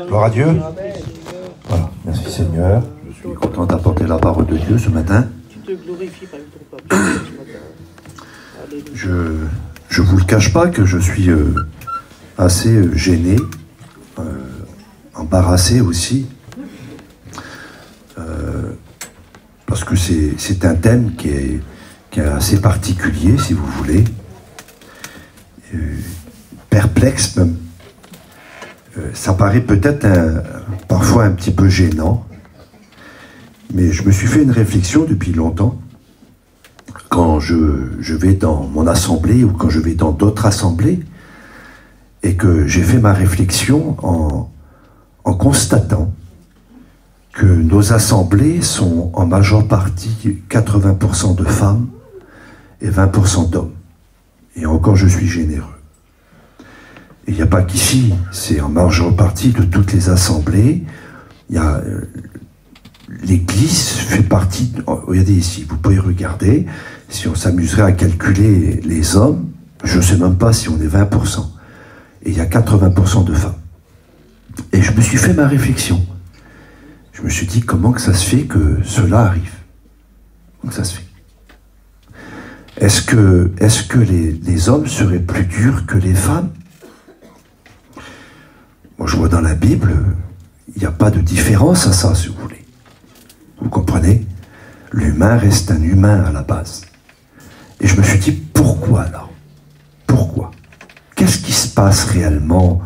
Gloire à Dieu. Voilà, merci Seigneur. Je suis content d'apporter la parole de Dieu ce matin. Je vous le cache pas que je suis assez gêné, embarrassé aussi, parce que c'est un thème qui est assez particulier, si vous voulez, perplexe même. Ça paraît peut-être parfois un petit peu gênant, mais je me suis fait une réflexion depuis longtemps. Quand je vais dans mon assemblée ou quand je vais dans d'autres assemblées, et que j'ai fait ma réflexion en constatant que nos assemblées sont en majeure partie 80% de femmes et 20% d'hommes. Et encore, je suis généreux. Et il n'y a pas qu'ici, c'est en majeure partie de toutes les assemblées. Il y a l'Église fait partie. Regardez ici, vous pouvez regarder. Si on s'amuserait à calculer les hommes, je ne sais même pas si on est 20%. Et il y a 80% de femmes. Et je me suis fait ma réflexion. Je me suis dit, comment que ça se fait que cela arrive? Comment que ça se fait? Est-ce que les hommes seraient plus durs que les femmes? Moi, je vois dans la Bible, il n'y a pas de différence à ça, si vous voulez. Vous comprenez? L'humain reste un humain à la base. Et je me suis dit, pourquoi alors? Pourquoi? Qu'est-ce qui se passe réellement?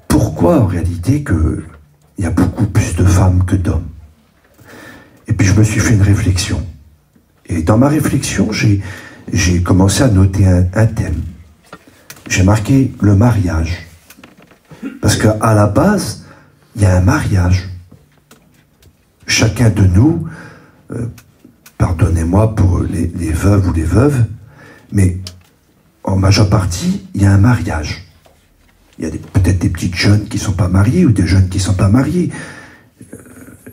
Pourquoi, en réalité, il y a beaucoup plus de femmes que d'hommes? Et puis, je me suis fait une réflexion. Et dans ma réflexion, j'ai commencé à noter un thème. J'ai marqué le mariage. Parce qu'à la base, il y a un mariage. Chacun de nous, pardonnez-moi pour les veuves ou les veuves, mais en majeure partie, il y a un mariage. Il y a peut-être des petites jeunes qui ne sont pas mariées ou des jeunes qui ne sont pas mariés,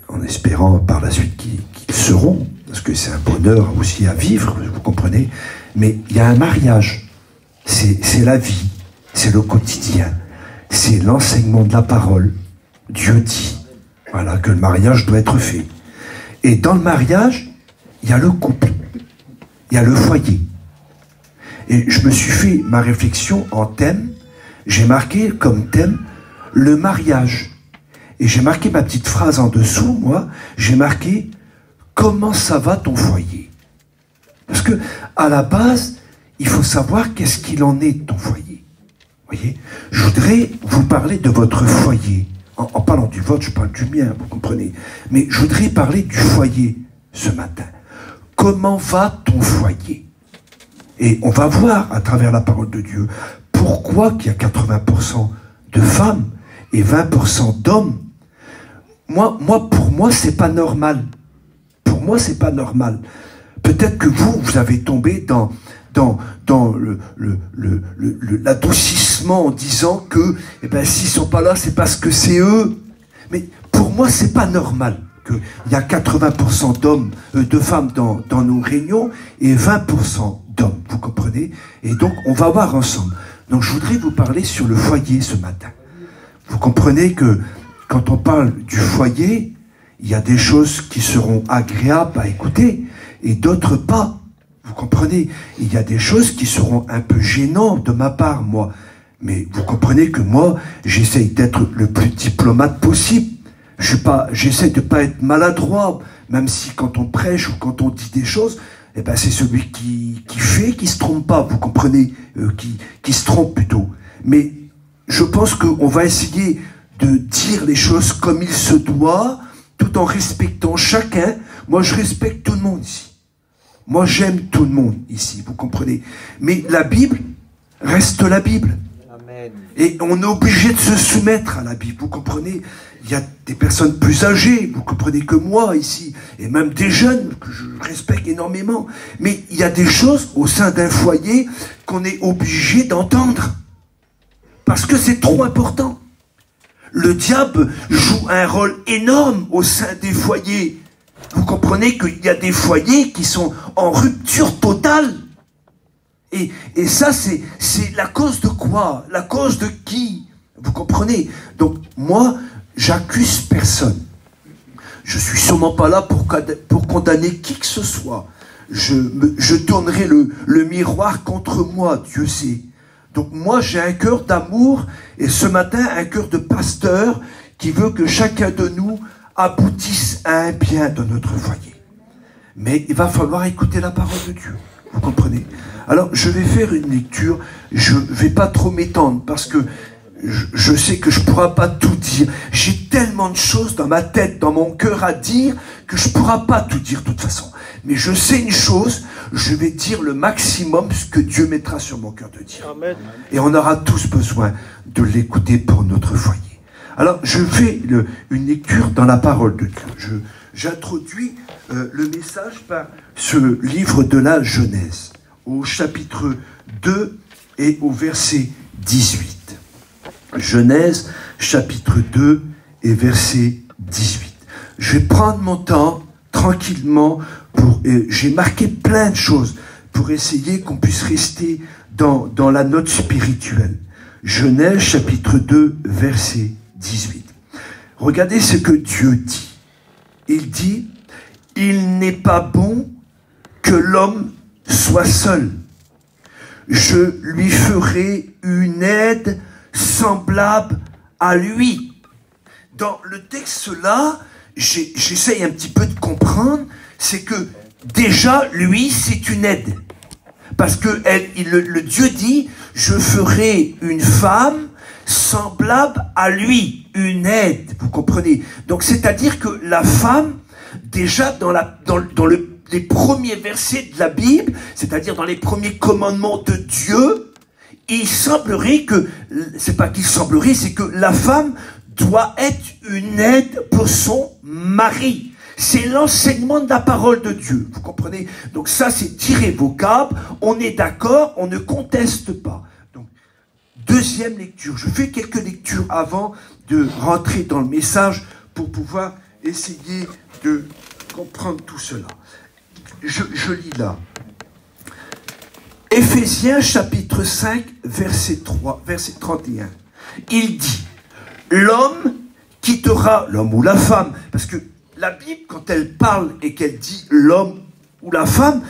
en espérant par la suite qu'ils seront, parce que c'est un bonheur aussi à vivre, vous comprenez. Mais il y a un mariage. C'est la vie, c'est le quotidien. C'est l'enseignement de la parole. Dieu dit, voilà, que le mariage doit être fait. Et dans le mariage, il y a le couple, il y a le foyer. Et je me suis fait ma réflexion en thème, j'ai marqué comme thème le mariage. Et j'ai marqué ma petite phrase en dessous, moi, j'ai marqué comment ça va ton foyer? Parce que à la base, il faut savoir qu'est-ce qu'il en est de ton foyer. Voyez, je voudrais vous parler de votre foyer. En parlant du vôtre, je parle du mien, vous comprenez. Mais je voudrais parler du foyer ce matin. Comment va ton foyer? Et on va voir à travers la parole de Dieu pourquoi qu'il y a 80% de femmes et 20% d'hommes. Pour moi, c'est pas normal. Pour moi, c'est pas normal. Peut-être que vous avez tombé dans l'adoucissement en disant que s'ils sont pas là, c'est parce que c'est eux. Mais pour moi, c'est pas normal qu'il y a 80% de femmes dans nos réunions et 20% d'hommes, vous comprenez? Et donc, on va voir ensemble. Donc, je voudrais vous parler sur le foyer ce matin. Vous comprenez que quand on parle du foyer, il y a des choses qui seront agréables à écouter et d'autres pas. Vous comprenez? Il y a des choses qui seront un peu gênantes de ma part, moi. Mais vous comprenez que moi, j'essaye d'être le plus diplomate possible. J'essaie de pas être maladroit, même si quand on prêche ou quand on dit des choses, c'est celui qui fait qui se trompe pas, vous comprenez? Qui se trompe plutôt. Mais je pense qu'on va essayer de dire les choses comme il se doit, tout en respectant chacun. Moi, je respecte tout le monde ici. Moi, j'aime tout le monde ici, vous comprenez. Mais la Bible reste la Bible. Amen. Et on est obligé de se soumettre à la Bible, vous comprenez. Il y a des personnes plus âgées, vous comprenez, que moi ici, et même des jeunes que je respecte énormément. Mais il y a des choses au sein d'un foyer qu'on est obligé d'entendre. Parce que c'est trop important. Le diable joue un rôle énorme au sein des foyers. Vous comprenez qu'il y a des foyers qui sont en rupture totale. Et ça, c'est la cause de quoi? La cause de qui? Vous comprenez? Donc, moi, j'accuse personne. Je suis sûrement pas là pour condamner qui que ce soit. Je tournerai le miroir contre moi, Dieu sait. Donc moi, j'ai un cœur d'amour, et ce matin, un cœur de pasteur qui veut que chacun de nous aboutisse à un bien dans notre foyer. Mais il va falloir écouter la parole de Dieu. Vous comprenez? Alors, je vais faire une lecture. Je vais pas trop m'étendre parce que je sais que je ne pourrai pas tout dire. J'ai tellement de choses dans ma tête, dans mon cœur à dire, que je ne pourrai pas tout dire de toute façon. Mais je sais une chose, je vais dire le maximum ce que Dieu mettra sur mon cœur de dire. Amen. Et on aura tous besoin de l'écouter pour notre foyer. Alors, je fais une lecture dans la parole de Dieu. J'introduis le message par ce livre de la Genèse, au chapitre 2 et au verset 18. Genèse, chapitre 2 et verset 18. Je vais prendre mon temps, tranquillement, j'ai marqué plein de choses pour essayer qu'on puisse rester dans la note spirituelle. Genèse, chapitre 2, verset 18. Regardez ce que Dieu dit. Il dit, « Il n'est pas bon que l'homme soit seul. Je lui ferai une aide semblable à lui. » Dans le texte là, j'essaye un petit peu de comprendre, c'est que déjà, lui, c'est une aide. Parce que le Dieu dit, je ferai une femme semblable à lui, une aide, vous comprenez? Donc c'est-à-dire que la femme, déjà dans les premiers versets de la Bible, c'est-à-dire dans les premiers commandements de Dieu, il semblerait que, c'est pas qu'il semblerait, c'est que la femme doit être une aide pour son mari. C'est l'enseignement de la parole de Dieu, vous comprenez? Donc ça, c'est irrévocable, on est d'accord, on ne conteste pas. Donc, deuxième lecture, je fais quelques lectures avant de rentrer dans le message pour pouvoir essayer de comprendre tout cela. Je lis là. Éphésiens chapitre 5, verset 31. Il dit, l'homme quittera, l'homme ou la femme, parce que la Bible, quand elle parle et qu'elle dit l'homme ou la femme,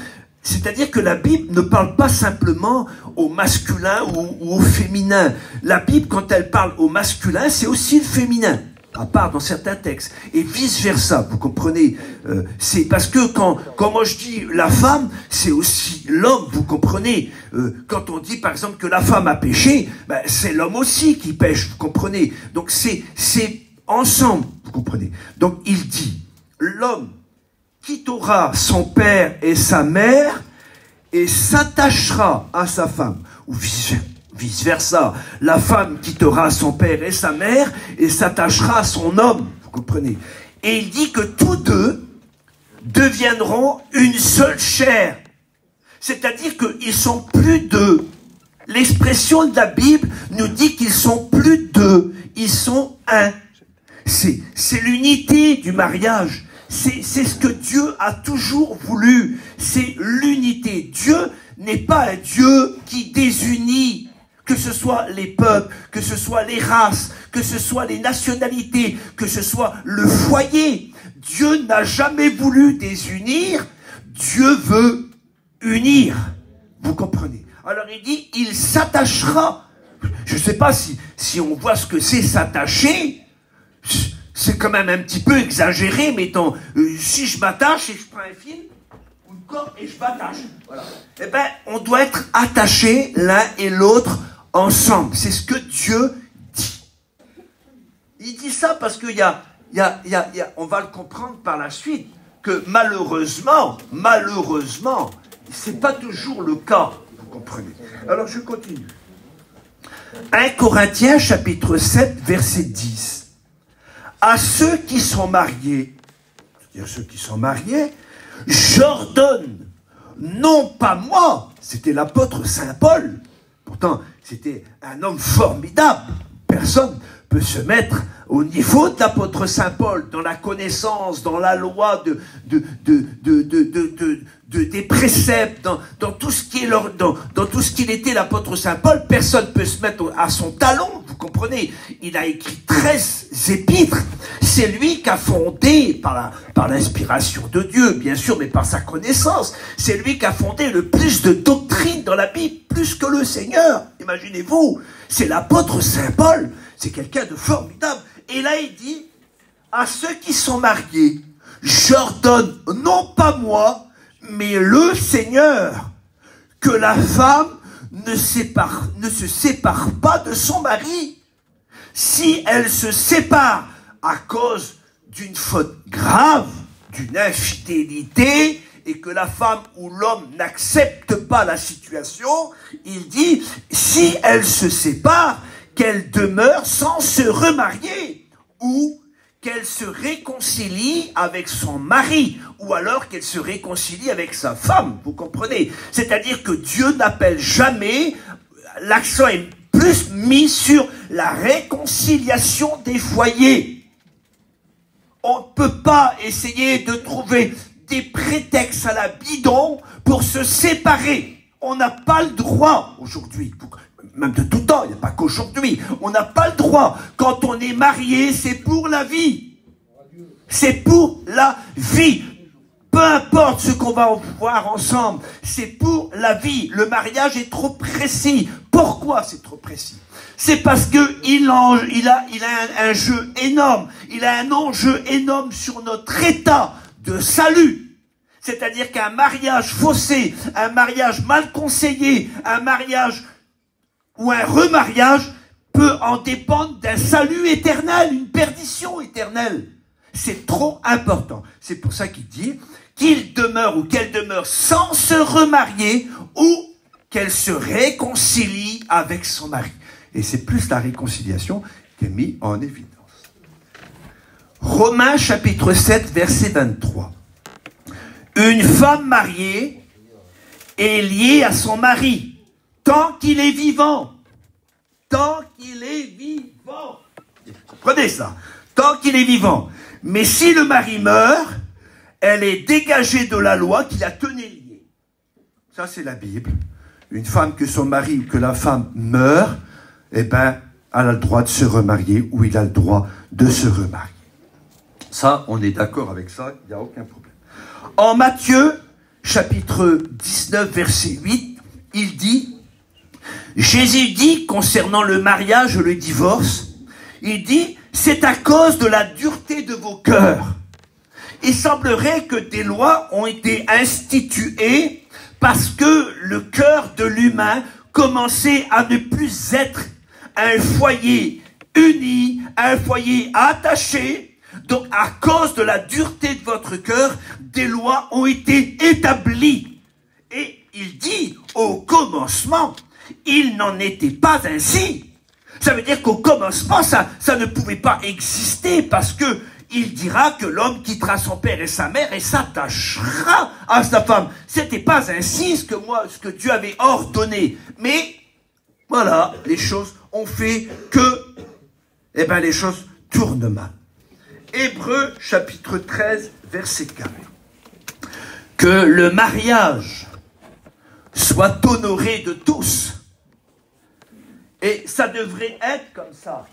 c'est-à-dire que la Bible ne parle pas simplement au masculin ou au féminin. La Bible, quand elle parle au masculin, c'est aussi le féminin, à part dans certains textes, et vice-versa, vous comprenez? C'est parce que quand moi je dis la femme, c'est aussi l'homme, vous comprenez? Quand on dit par exemple que la femme a péché, ben, c'est l'homme aussi qui pêche, vous comprenez? Donc c'est ensemble, vous comprenez? Donc il dit, l'homme quittera son père et sa mère et s'attachera à sa femme, ou vice-versa. La femme quittera son père et sa mère et s'attachera à son homme, vous comprenez? Et il dit que tous deux deviendront une seule chair. C'est-à-dire qu'ils sont plus deux. L'expression de la Bible nous dit qu'ils sont plus deux, ils sont un. C'est l'unité du mariage. C'est ce que Dieu a toujours voulu. C'est l'unité. Dieu n'est pas un Dieu qui désunit, que ce soit les peuples, que ce soit les races, que ce soit les nationalités, que ce soit le foyer. Dieu n'a jamais voulu désunir. Dieu veut unir. Vous comprenez? Alors il dit, il s'attachera. Je ne sais pas si on voit ce que c'est s'attacher. C'est quand même un petit peu exagéré, mettons, si je m'attache et je prends un fil, ou une corde et je m'attache, voilà. Eh ben, on doit être attachés l'un et l'autre ensemble. C'est ce que Dieu dit. Il dit ça parce qu'il on va le comprendre par la suite, que malheureusement, c'est pas toujours le cas, vous comprenez. Alors je continue. 1 Corinthiens chapitre 7, verset 10. À ceux qui sont mariés, c'est-à-dire ceux qui sont mariés, j'ordonne, non pas moi, c'était l'apôtre Saint Paul, pourtant c'était un homme formidable, personne ne peut se mettre au niveau de l'apôtre Saint Paul, dans la connaissance, dans la loi des préceptes, dans tout ce qui est dans tout ce qu'il était l'apôtre Saint Paul, personne ne peut se mettre à son talon, vous comprenez. Il a écrit 13 épîtres. C'est lui qui a fondé, par l'inspiration de Dieu, bien sûr, mais par sa connaissance, c'est lui qui a fondé le plus de doctrines dans la Bible, plus que le Seigneur. Imaginez-vous, c'est l'apôtre Saint Paul, c'est quelqu'un de formidable. Et là, il dit, à ceux qui sont mariés, j'ordonne, non pas moi, mais le Seigneur, que la femme ne se sépare pas de son mari. Si elle se sépare à cause d'une faute grave, d'une infidélité, et que la femme ou l'homme n'accepte pas la situation, il dit, si elle se sépare, qu'elle demeure sans se remarier, ou qu'elle se réconcilie avec son mari, ou alors qu'elle se réconcilie avec sa femme, vous comprenez? C'est-à-dire que Dieu n'appelle jamais, l'accent est plus mis sur la réconciliation des foyers. On ne peut pas essayer de trouver des prétextes à la bidon pour se séparer. On n'a pas le droit aujourd'hui, même de tout temps, il n'y a pas qu'aujourd'hui, on n'a pas le droit. Quand on est marié, c'est pour la vie. C'est pour la vie. Peu importe ce qu'on va voir ensemble, c'est pour la vie. Le mariage est trop précis. Pourquoi c'est trop précis? C'est parce que il a un jeu énorme. Il a un enjeu énorme sur notre état de salut. C'est-à-dire qu'un mariage faussé, un mariage mal conseillé, un mariage ou un remariage peut en dépendre d'un salut éternel, une perdition éternelle. C'est trop important. C'est pour ça qu'il dit qu'il demeure ou qu'elle demeure sans se remarier ou qu'elle se réconcilie avec son mari. Et c'est plus la réconciliation qui est mise en évidence. Romains chapitre 7, verset 23. Une femme mariée est liée à son mari tant qu'il est vivant. Tant qu'il est vivant. Vous comprenez ça? Tant qu'il est vivant. Mais si le mari meurt, elle est dégagée de la loi qui la tenait liée. Ça, c'est la Bible. Une femme que son mari ou que la femme meurt, eh ben, elle a le droit de se remarier ou il a le droit de se remarier. Ça, on est d'accord avec ça, il n'y a aucun problème. En Matthieu, chapitre 19, verset 8, il dit, Jésus dit concernant le mariage et le divorce, il dit, c'est à cause de la dureté de vos cœurs. Il semblerait que des lois ont été instituées parce que le cœur de l'humain commençait à ne plus être un foyer uni, un foyer attaché. Donc, à cause de la dureté de votre cœur, des lois ont été établies. Et il dit, au commencement, il n'en était pas ainsi. Ça veut dire qu'au commencement, ça ne pouvait pas exister parce que il dira que l'homme quittera son père et sa mère et s'attachera à sa femme. C'était pas ainsi ce que Dieu avait ordonné. Mais, voilà, les choses ont fait que, eh ben, les choses tournent mal. Hébreux, chapitre 13, verset 4. Que le mariage soit honoré de tous. Et ça devrait être comme ça.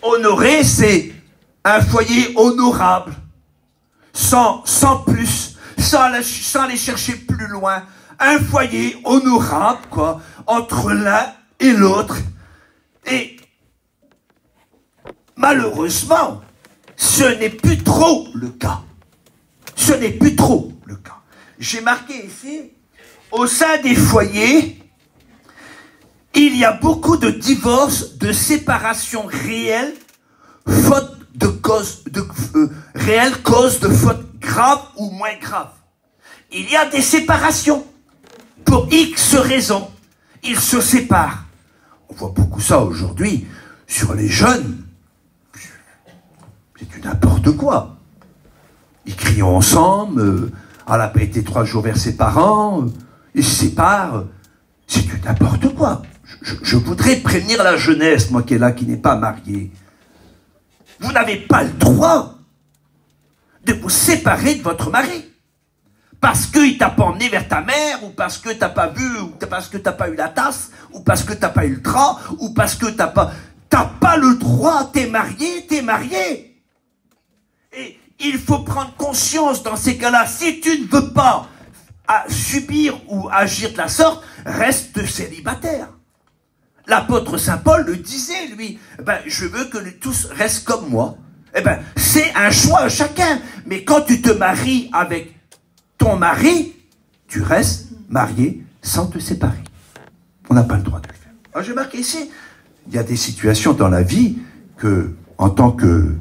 Honoré, c'est un foyer honorable, sans plus, sans aller chercher plus loin. Un foyer honorable, quoi, entre l'un et l'autre. Et malheureusement, ce n'est plus trop le cas. Ce n'est plus trop le cas. J'ai marqué ici, au sein des foyers, il y a beaucoup de divorces, de séparations réelles, faute de réelles causes de fautes graves ou moins graves. Il y a des séparations. Pour X raisons, ils se séparent. On voit beaucoup ça aujourd'hui sur les jeunes. C'est du n'importe quoi. Ils crient ensemble, elle n'a pas été 3 jours vers ses parents, ils se séparent. C'est du n'importe quoi. Je voudrais prévenir la jeunesse, moi qui est là, qui n'est pas mariée. Vous n'avez pas le droit de vous séparer de votre mari. Parce qu'il t'a pas emmené vers ta mère, ou parce que t'as pas vu, ou parce que t'as pas eu la tasse, ou parce que t'as pas eu le drap, ou parce que t'as pas le droit, t'es marié, t'es marié. Et il faut prendre conscience dans ces cas-là, si tu ne veux pas subir ou agir de la sorte, reste célibataire. L'apôtre Saint Paul le disait, lui, je veux que tous restent comme moi. C'est un choix à chacun. Mais quand tu te maries avec ton mari, tu restes marié sans te séparer. On n'a pas le droit de le faire. Alors j'ai marqué ici, il y a des situations dans la vie que, en tant que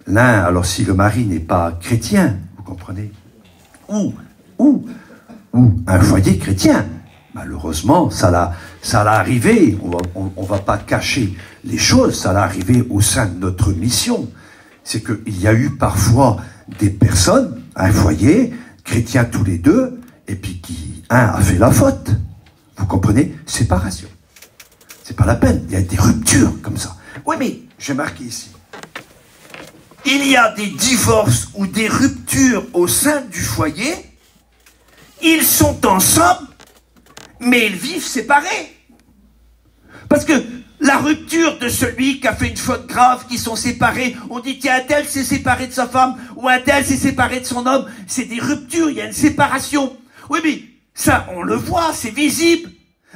l'un, alors si le mari n'est pas chrétien, vous comprenez, ou un foyer chrétien, malheureusement, ça l'a arrivé, on va pas cacher les choses, ça l'a arrivé au sein de notre mission. C'est qu'il y a eu parfois des personnes, un foyer, chrétiens tous les deux, et puis un a fait la faute. Vous comprenez? Séparation. C'est pas la peine, il y a des ruptures comme ça. Oui, mais j'ai marqué ici. Il y a des divorces ou des ruptures au sein du foyer. Ils sont ensemble, mais ils vivent séparés. Parce que la rupture de celui qui a fait une faute grave, qui sont séparés, on dit tiens, un tel s'est séparé de sa femme, ou un tel s'est séparé de son homme, c'est des ruptures, il y a une séparation. Oui, mais ça, on le voit, c'est visible.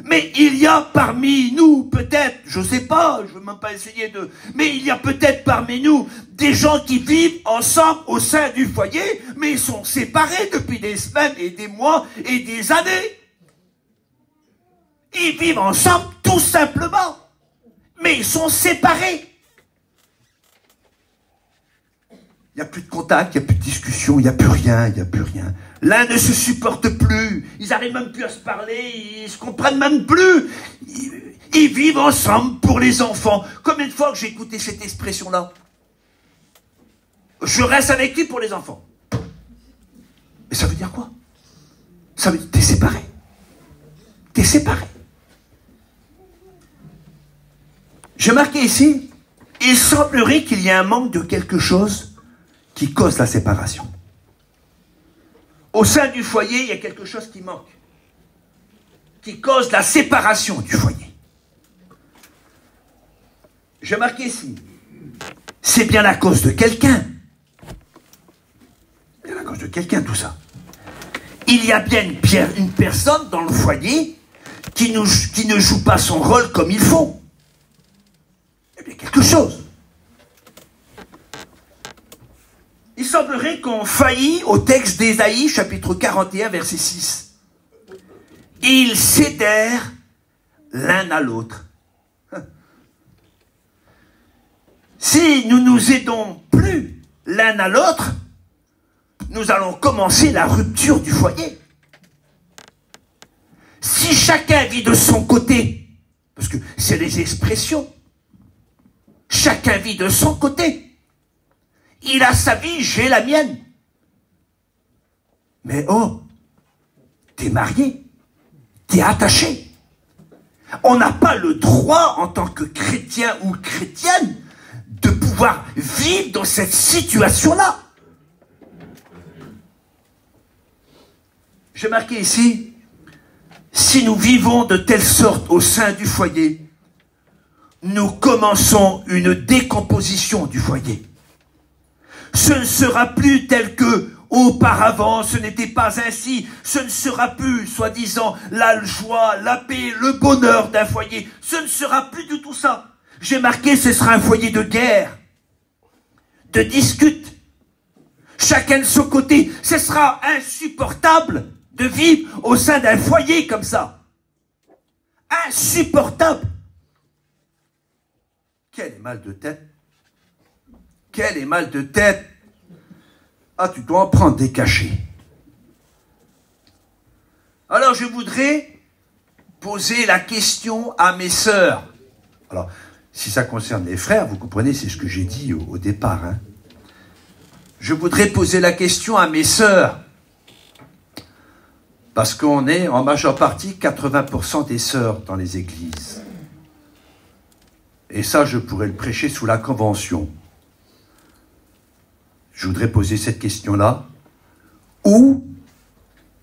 Mais il y a parmi nous, peut-être, je sais pas, je veux même pas essayer de... Mais il y a peut-être parmi nous des gens qui vivent ensemble au sein du foyer, mais ils sont séparés depuis des semaines et des mois et des années. Ils vivent ensemble tout simplement, mais ils sont séparés. Il n'y a plus de contact, il n'y a plus de discussion, il n'y a plus rien, il n'y a plus rien. L'un ne se supporte plus, ils n'arrivent même plus à se parler, ils se comprennent même plus. Ils vivent ensemble pour les enfants. Combien de fois que j'ai écouté cette expression-là? Je reste avec lui pour les enfants. Mais ça veut dire quoi? Ça veut dire t'es séparé. T'es séparé. J'ai marqué ici, il semblerait qu'il y ait un manque de quelque chose qui cause la séparation. Au sein du foyer, il y a quelque chose qui manque, qui cause la séparation du foyer. J'ai marqué ici, c'est bien la cause de quelqu'un. C'est la cause de quelqu'un, tout ça. Il y a bien une personne dans le foyer qui ne joue pas son rôle comme il faut. Il y a bien quelque chose. Il semblerait qu'on faillit au texte d'Ésaïe, chapitre 41, verset 6. Ils cédèrent l'un à l'autre. Si nous nous aidons plus l'un à l'autre, nous allons commencer la rupture du foyer. Si chacun vit de son côté, parce que c'est les expressions, chacun vit de son côté. Il a sa vie, j'ai la mienne. Mais oh, t'es marié, t'es attaché. On n'a pas le droit, en tant que chrétien ou chrétienne, de pouvoir vivre dans cette situation-là. J'ai marqué ici, si nous vivons de telle sorte au sein du foyer, nous commençons une décomposition du foyer. Ce ne sera plus tel que auparavant, ce n'était pas ainsi. Ce ne sera plus, soi-disant, la joie, la paix, le bonheur d'un foyer. Ce ne sera plus du tout ça. J'ai marqué, ce sera un foyer de guerre, de dispute. Chacun de son côté. Ce sera insupportable de vivre au sein d'un foyer comme ça. Insupportable. Quel mal de tête. Quel mal de tête. Ah, tu dois en prendre des cachets. Alors, je voudrais poser la question à mes sœurs. Alors, si ça concerne les frères, vous comprenez, c'est ce que j'ai dit au départ. Hein. Je voudrais poser la question à mes sœurs. Parce qu'on est en majeure partie 80% des sœurs dans les églises. Et ça, je pourrais le prêcher sous la convention. je voudrais poser cette question-là. Où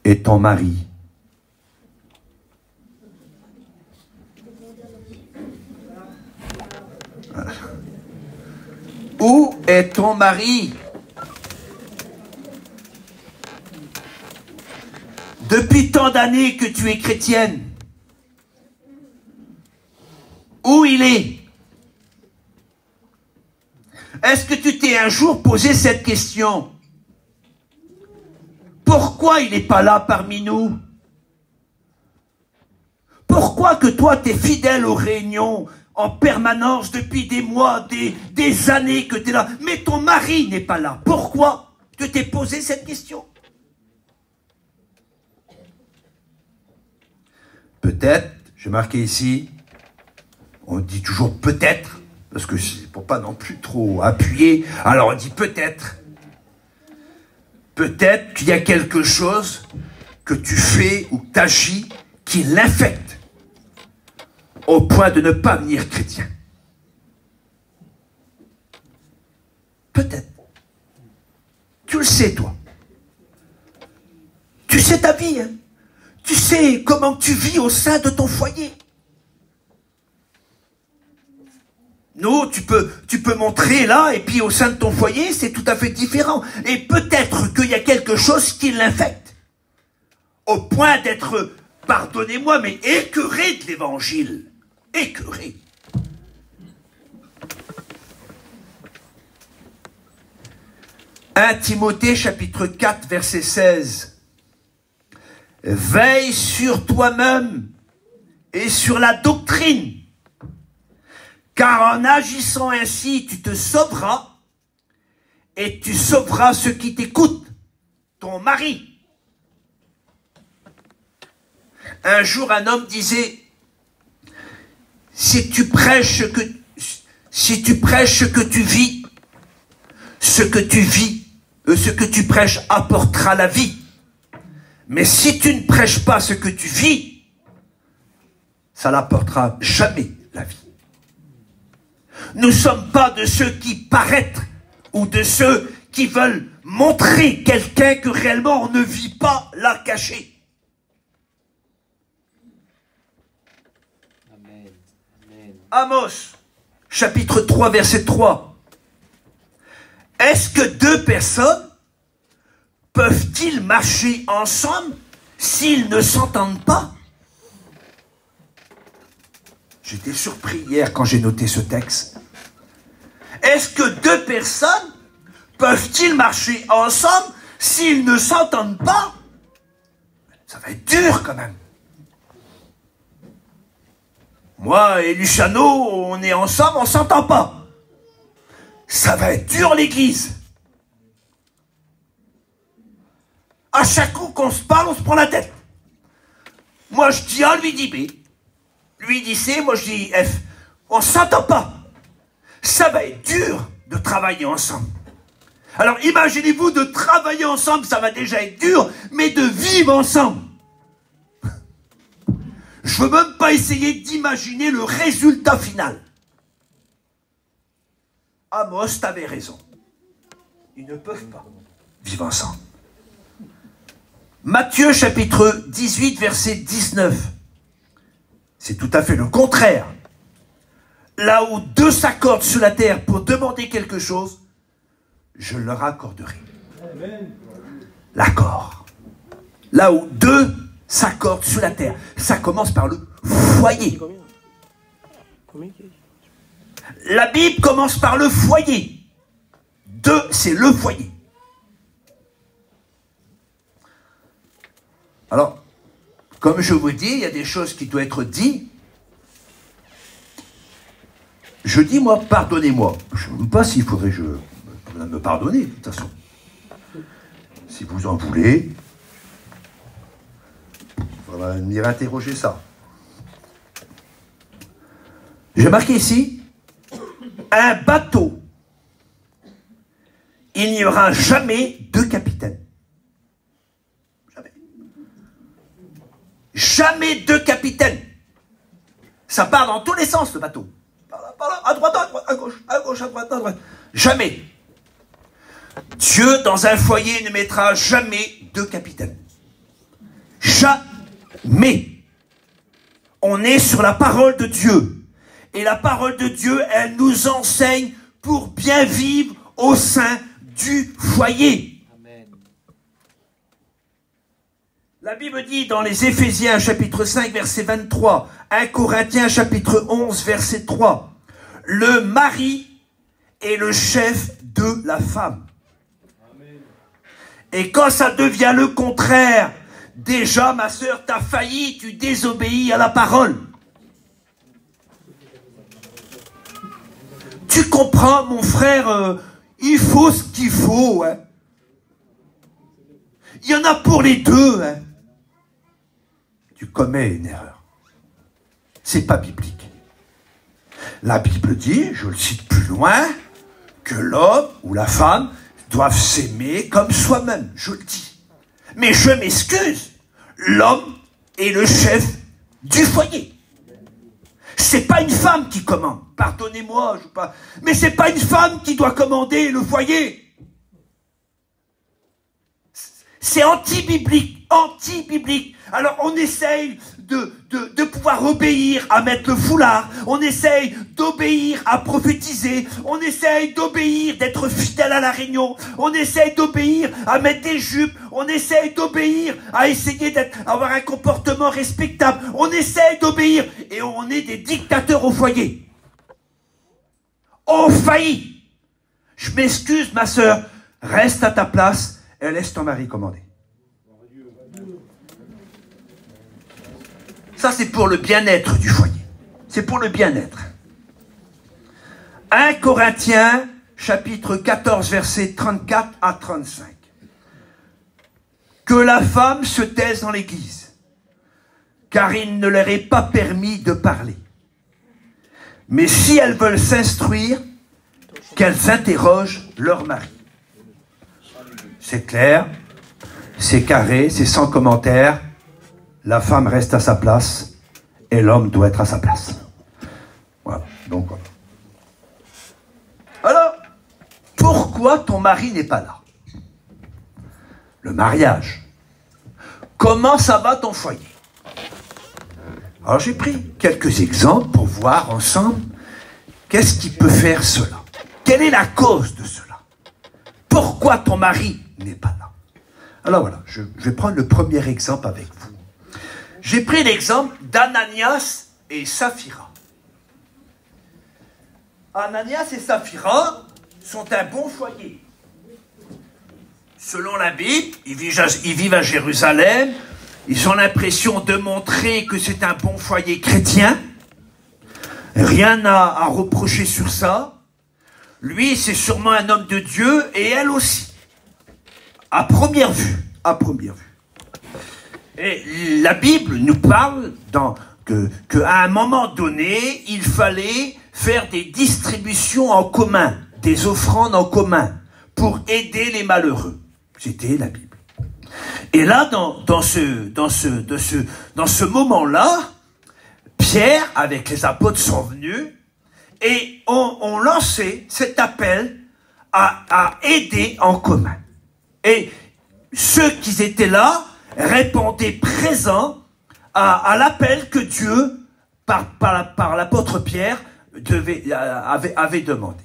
est ton mari? Où est ton mari? Depuis tant d'années que tu es chrétienne, où il est? Est-ce que tu t'es un jour posé cette question? Pourquoi il n'est pas là parmi nous? Pourquoi que toi t'es fidèle aux réunions en permanence depuis des mois, des années que tu es là, mais ton mari n'est pas là? Pourquoi? Tu t'es posé cette question? Peut-être, j'ai marqué ici, on dit toujours peut-être, parce que c'est pour pas non plus trop appuyer, alors on dit peut-être. Peut-être qu'il y a quelque chose que tu fais ou t'agis qui l'infecte au point de ne pas devenir chrétien. Peut-être. Tu le sais, toi. Tu sais ta vie, hein. Tu sais comment tu vis au sein de ton foyer. Nous, tu peux montrer là, et puis au sein de ton foyer, c'est tout à fait différent. Et peut-être qu'il y a quelque chose qui l'infecte. Au point d'être, pardonnez-moi, mais écœuré de l'évangile. Écœuré. 1 Timothée chapitre 4 verset 16. Veille sur toi-même et sur la doctrine, car en agissant ainsi, tu te sauveras et tu sauveras ceux qui t'écoutent, ton mari. Un jour, un homme disait, si tu prêches ce que tu vis, ce que tu prêches apportera la vie. Mais si tu ne prêches pas ce que tu vis, ça n'apportera jamais la vie. Nous ne sommes pas de ceux qui paraître ou de ceux qui veulent montrer quelqu'un que réellement on ne vit pas là caché. Amen. Amen. Amos, chapitre 3, verset 3. Est-ce que deux personnes peuvent-ils marcher ensemble s'ils ne s'entendent pas? J'étais surpris hier quand j'ai noté ce texte. Est-ce que deux personnes peuvent-ils marcher ensemble s'ils ne s'entendent pas? Ça va être dur quand même. Moi et Luciano, on est ensemble, on ne s'entend pas. Ça va être dur l'église. À chaque coup qu'on se parle, on se prend la tête. Moi je dis A, lui dit B. Lui dit C, moi je dis F. On ne s'entend pas. Ça va être dur de travailler ensemble. Alors imaginez-vous de travailler ensemble, ça va déjà être dur, mais de vivre ensemble. Je ne veux même pas essayer d'imaginer le résultat final. Amos, t'avais raison. Ils ne peuvent pas vivre ensemble. Matthieu chapitre 18 verset 19. C'est tout à fait le contraire. Là où deux s'accordent sur la terre pour demander quelque chose, je leur accorderai. L'accord. Là où deux s'accordent sur la terre. Ça commence par le foyer. La Bible commence par le foyer. Deux, c'est le foyer. Alors, comme je vous dis, il y a des choses qui doivent être dites. Je dis, moi, pardonnez-moi. Je ne sais pas s'il faudrait me pardonner, de toute façon. Si vous en voulez, on va venir interroger ça. J'ai marqué ici, un bateau. Il n'y aura jamais deux capitaines. Jamais. Jamais deux capitaines. Ça part dans tous les sens, le bateau. Par là, à droite, à gauche, à droite, à droite. Jamais. Dieu, dans un foyer, ne mettra jamais deux capitaines. Jamais. On est sur la parole de Dieu. Et la parole de Dieu, elle nous enseigne pour bien vivre au sein du foyer. Amen. La Bible dit dans les Éphésiens chapitre 5 verset 23, 1 Corinthiens chapitre 11 verset 3, le mari est le chef de la femme. Amen. Et quand ça devient le contraire, déjà ma sœur, t'as failli, tu désobéis à la parole. Tu comprends, mon frère, il faut ce qu'il faut. Hein. Il y en a pour les deux. Hein. Tu commets une erreur. C'est pas biblique. La Bible dit, je le cite plus loin, que l'homme ou la femme doivent s'aimer comme soi-même. Je le dis. Mais je m'excuse. L'homme est le chef du foyer. C'est pas une femme qui commande. Pardonnez-moi, je pas. Mais c'est pas une femme qui doit commander le foyer. C'est anti-biblique, anti-biblique. Alors on essaye de pouvoir obéir à mettre le foulard. On essaye d'obéir à prophétiser. On essaye d'obéir, d'être fidèle à la réunion. On essaye d'obéir à mettre des jupes. On essaye d'obéir à essayer d'avoir un comportement respectable. On essaye d'obéir et on est des dictateurs au foyer. On faillit. Je m'excuse, ma sœur. Reste à ta place et laisse ton mari commander. Ça, c'est pour le bien-être du foyer. C'est pour le bien-être. 1 Corinthiens, chapitre 14, versets 34 à 35. Que la femme se taise dans l'église, car il ne leur est pas permis de parler. Mais si elles veulent s'instruire, qu'elles interrogent leur mari. C'est clair, c'est carré, c'est sans commentaire. La femme reste à sa place et l'homme doit être à sa place. Voilà. Donc, voilà. Alors, pourquoi ton mari n'est pas là? Le mariage. Comment ça va ton foyer? Alors, j'ai pris quelques exemples pour voir ensemble qu'est-ce qui peut faire cela. Quelle est la cause de cela? Pourquoi ton mari n'est pas là? Alors voilà, je vais prendre le premier exemple avec vous. J'ai pris l'exemple d'Ananias et Saphira. Ananias et Saphira sont un bon foyer. Selon la Bible, ils vivent à Jérusalem. Ils ont l'impression de montrer que c'est un bon foyer chrétien. Rien à reprocher sur ça. Lui, c'est sûrement un homme de Dieu et elle aussi. À première vue. À première vue. Et la Bible nous parle qu'à un moment donné, il fallait faire des distributions en commun, des offrandes en commun, pour aider les malheureux. C'était la Bible. Et là, dans ce moment-là, Pierre, avec les apôtres, sont venus et ont lancé cet appel à aider en commun. Et ceux qui étaient là répondaient présents à l'appel que Dieu, par l'apôtre Pierre, avait demandé.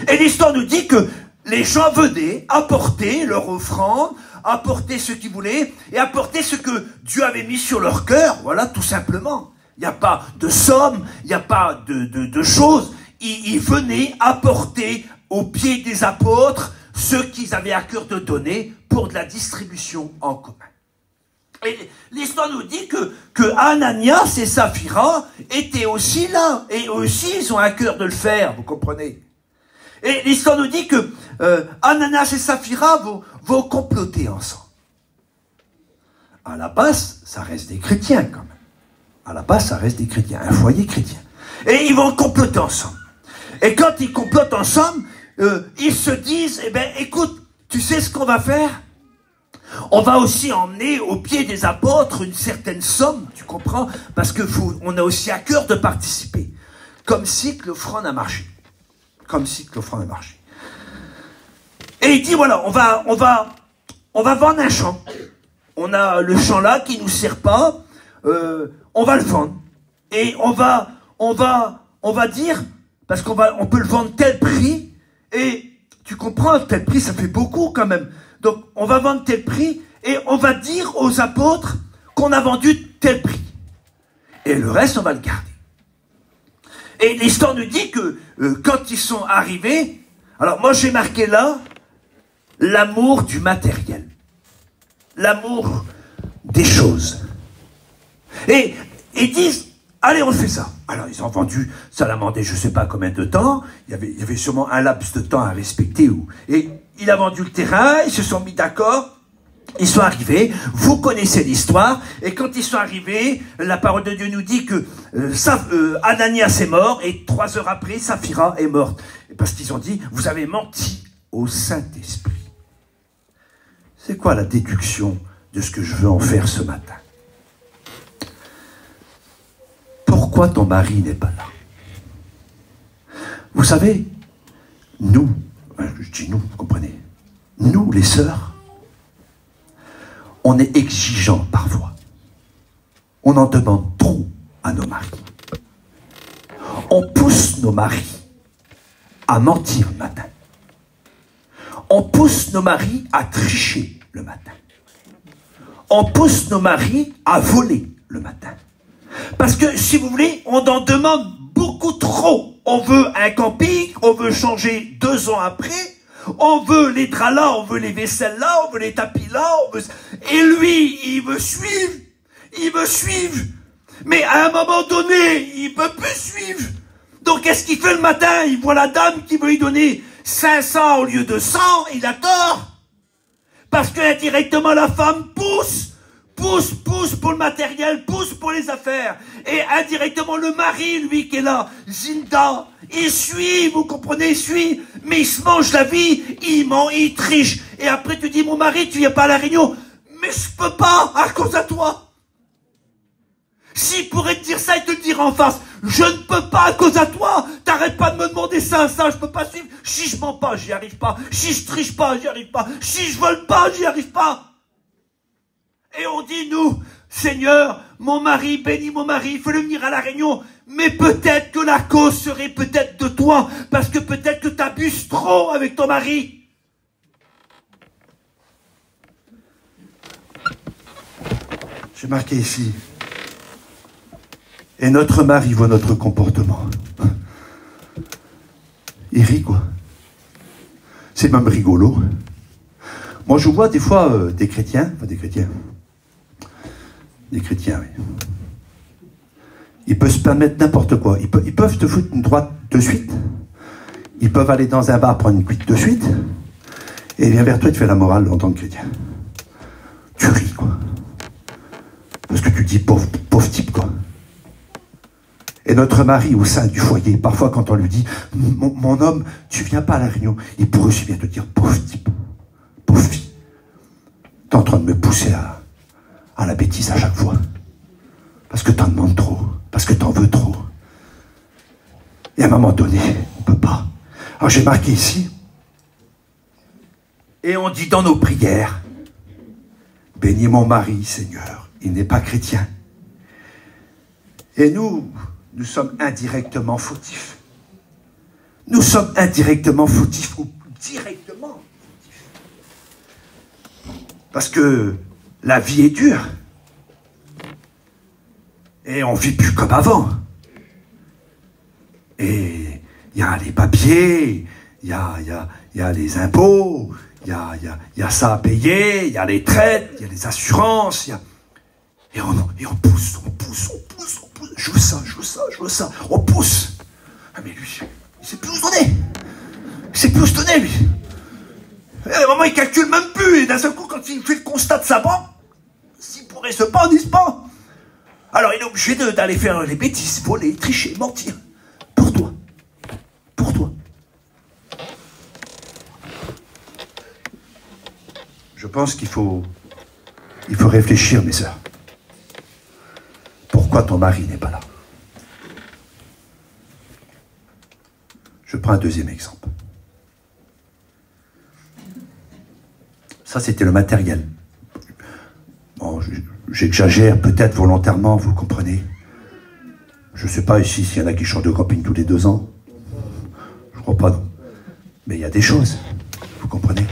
Et l'histoire nous dit que les gens venaient apporter leur offrande, apporter ce qu'ils voulaient, et apporter ce que Dieu avait mis sur leur cœur, voilà, tout simplement. Il n'y a pas de somme, il n'y a pas de choses. Ils venaient apporter aux pieds des apôtres ce qu'ils avaient à cœur de donner pour de la distribution en commun. Et l'histoire nous dit que Ananias et Saphira étaient aussi là, et aussi ils ont à cœur de le faire, vous comprenez. Et l'histoire nous dit que Ananias et Saphira vont comploter ensemble. À la base, ça reste des chrétiens quand même. À la base, ça reste des chrétiens, un foyer chrétien. Et ils vont comploter ensemble. Et quand ils complotent ensemble, ils se disent, eh ben, écoute, tu sais ce qu'on va faire? On va aussi emmener au pied des apôtres une certaine somme, tu comprends? Parce que on a aussi à cœur de participer. Comme si que l'offrande a marché. Comme si que l'offrande a marché. Et il dit, voilà, on va vendre un champ. On a le champ là qui nous sert pas, on va le vendre. Et on va dire, parce on peut le vendre tel prix, et tu comprends, tel prix, ça fait beaucoup quand même. Donc, on va vendre tel prix, et on va dire aux apôtres qu'on a vendu tel prix. Et le reste, on va le garder. Et l'histoire nous dit que quand ils sont arrivés, alors moi j'ai marqué là, l'amour du matériel. L'amour des choses. Et ils disent, allez, on fait ça. Alors, ils ont vendu, ça l'a demandé je ne sais pas combien de temps. Il y avait sûrement un laps de temps à respecter. Et il a vendu le terrain, ils se sont mis d'accord. Ils sont arrivés, vous connaissez l'histoire. Et quand ils sont arrivés, la parole de Dieu nous dit que Ananias est mort. Et 3 heures après, Saphira est morte. Parce qu'ils ont dit, vous avez menti au Saint-Esprit. C'est quoi la déduction de ce que je veux en faire ce matin? Pourquoi ton mari n'est pas là? Vous savez, nous, je dis nous, vous comprenez, nous les sœurs, on est exigeants parfois. On en demande trop à nos maris. On pousse nos maris à mentir le matin. On pousse nos maris à tricher le matin. On pousse nos maris à voler le matin. Parce que, si vous voulez, on en demande beaucoup trop. On veut un camping, on veut changer 2 ans après, on veut les draps là, on veut les vaisselles là, on veut les tapis là, et lui, il veut suivre, mais à un moment donné, il peut plus suivre. Donc, qu'est-ce qu'il fait le matin? Il voit la dame qui veut lui donner 500 au lieu de 100, il a tort. Parce que indirectement, la femme pousse pour le matériel, pousse pour les affaires. Et indirectement, le mari, lui, qui est là, Zinda, il suit, vous comprenez, il suit, mais il se mange la vie, il ment, il triche. Et après, tu dis, mon mari, tu viens pas à la réunion. Mais je peux pas, à cause de toi. S'il pourrait te dire ça, il te le dira en face. Je ne peux pas à cause de toi. T'arrêtes pas de me demander ça, je peux pas suivre. Si je mens pas, j'y arrive pas. Si je triche pas, j'y arrive pas. Si je vole pas, j'y arrive pas. Et on dit, nous, Seigneur, mon mari, bénis mon mari, fais-le venir à la réunion. Mais peut-être que la cause serait peut-être de toi, parce que peut-être que tu abuses trop avec ton mari. J'ai marqué ici. Et notre mari voit notre comportement. Il rit, quoi. C'est même rigolo. Moi, je vois des fois des chrétiens, oui. Ils peuvent se permettre n'importe quoi. Ils peuvent te foutre une droite de suite. Ils peuvent aller dans un bar prendre une cuite de suite. Et il vient vers toi et te fait la morale en tant que chrétien. Tu ris, quoi. Parce que tu dis pauvre type, quoi. Et notre mari au sein du foyer, parfois quand on lui dit mon homme, tu viens pas à la réunion, il pourrait aussi bien te dire pauvre type, pauvre fille. T'es en train de me pousser à la bêtise à chaque fois. Parce que t'en demandes trop, parce que t'en veux trop. Et à un moment donné, on peut pas. Alors j'ai marqué ici, et on dit dans nos prières, bénis mon mari, Seigneur, il n'est pas chrétien. Et nous sommes indirectement fautifs. Nous sommes indirectement fautifs ou directement fautifs. Parce que la vie est dure. Et on ne vit plus comme avant. Et il y a les papiers, il y a les impôts, il y a ça à payer, il y a les traites, il y a les assurances, et on pousse. Je veux ça. On pousse. Ah mais lui, il sait plus où se donner. Lui. Et à un moment, il calcule même plus. Et d'un seul coup, quand il fait le constat de sa banque, s'il pourrait se pendre, il se pend. Alors, il est obligé d'aller faire les bêtises, voler, tricher, mentir. Pour toi. Je pense qu'il faut réfléchir, mes sœurs. Pourquoi ton mari n'est pas là? Je prends un deuxième exemple. Ça, c'était le matériel. Bon, j'exagère peut-être volontairement, vous comprenez. Je ne sais pas ici s'il y en a qui changent de copine tous les 2 ans. Je crois pas, non. Mais il y a des choses, vous comprenez.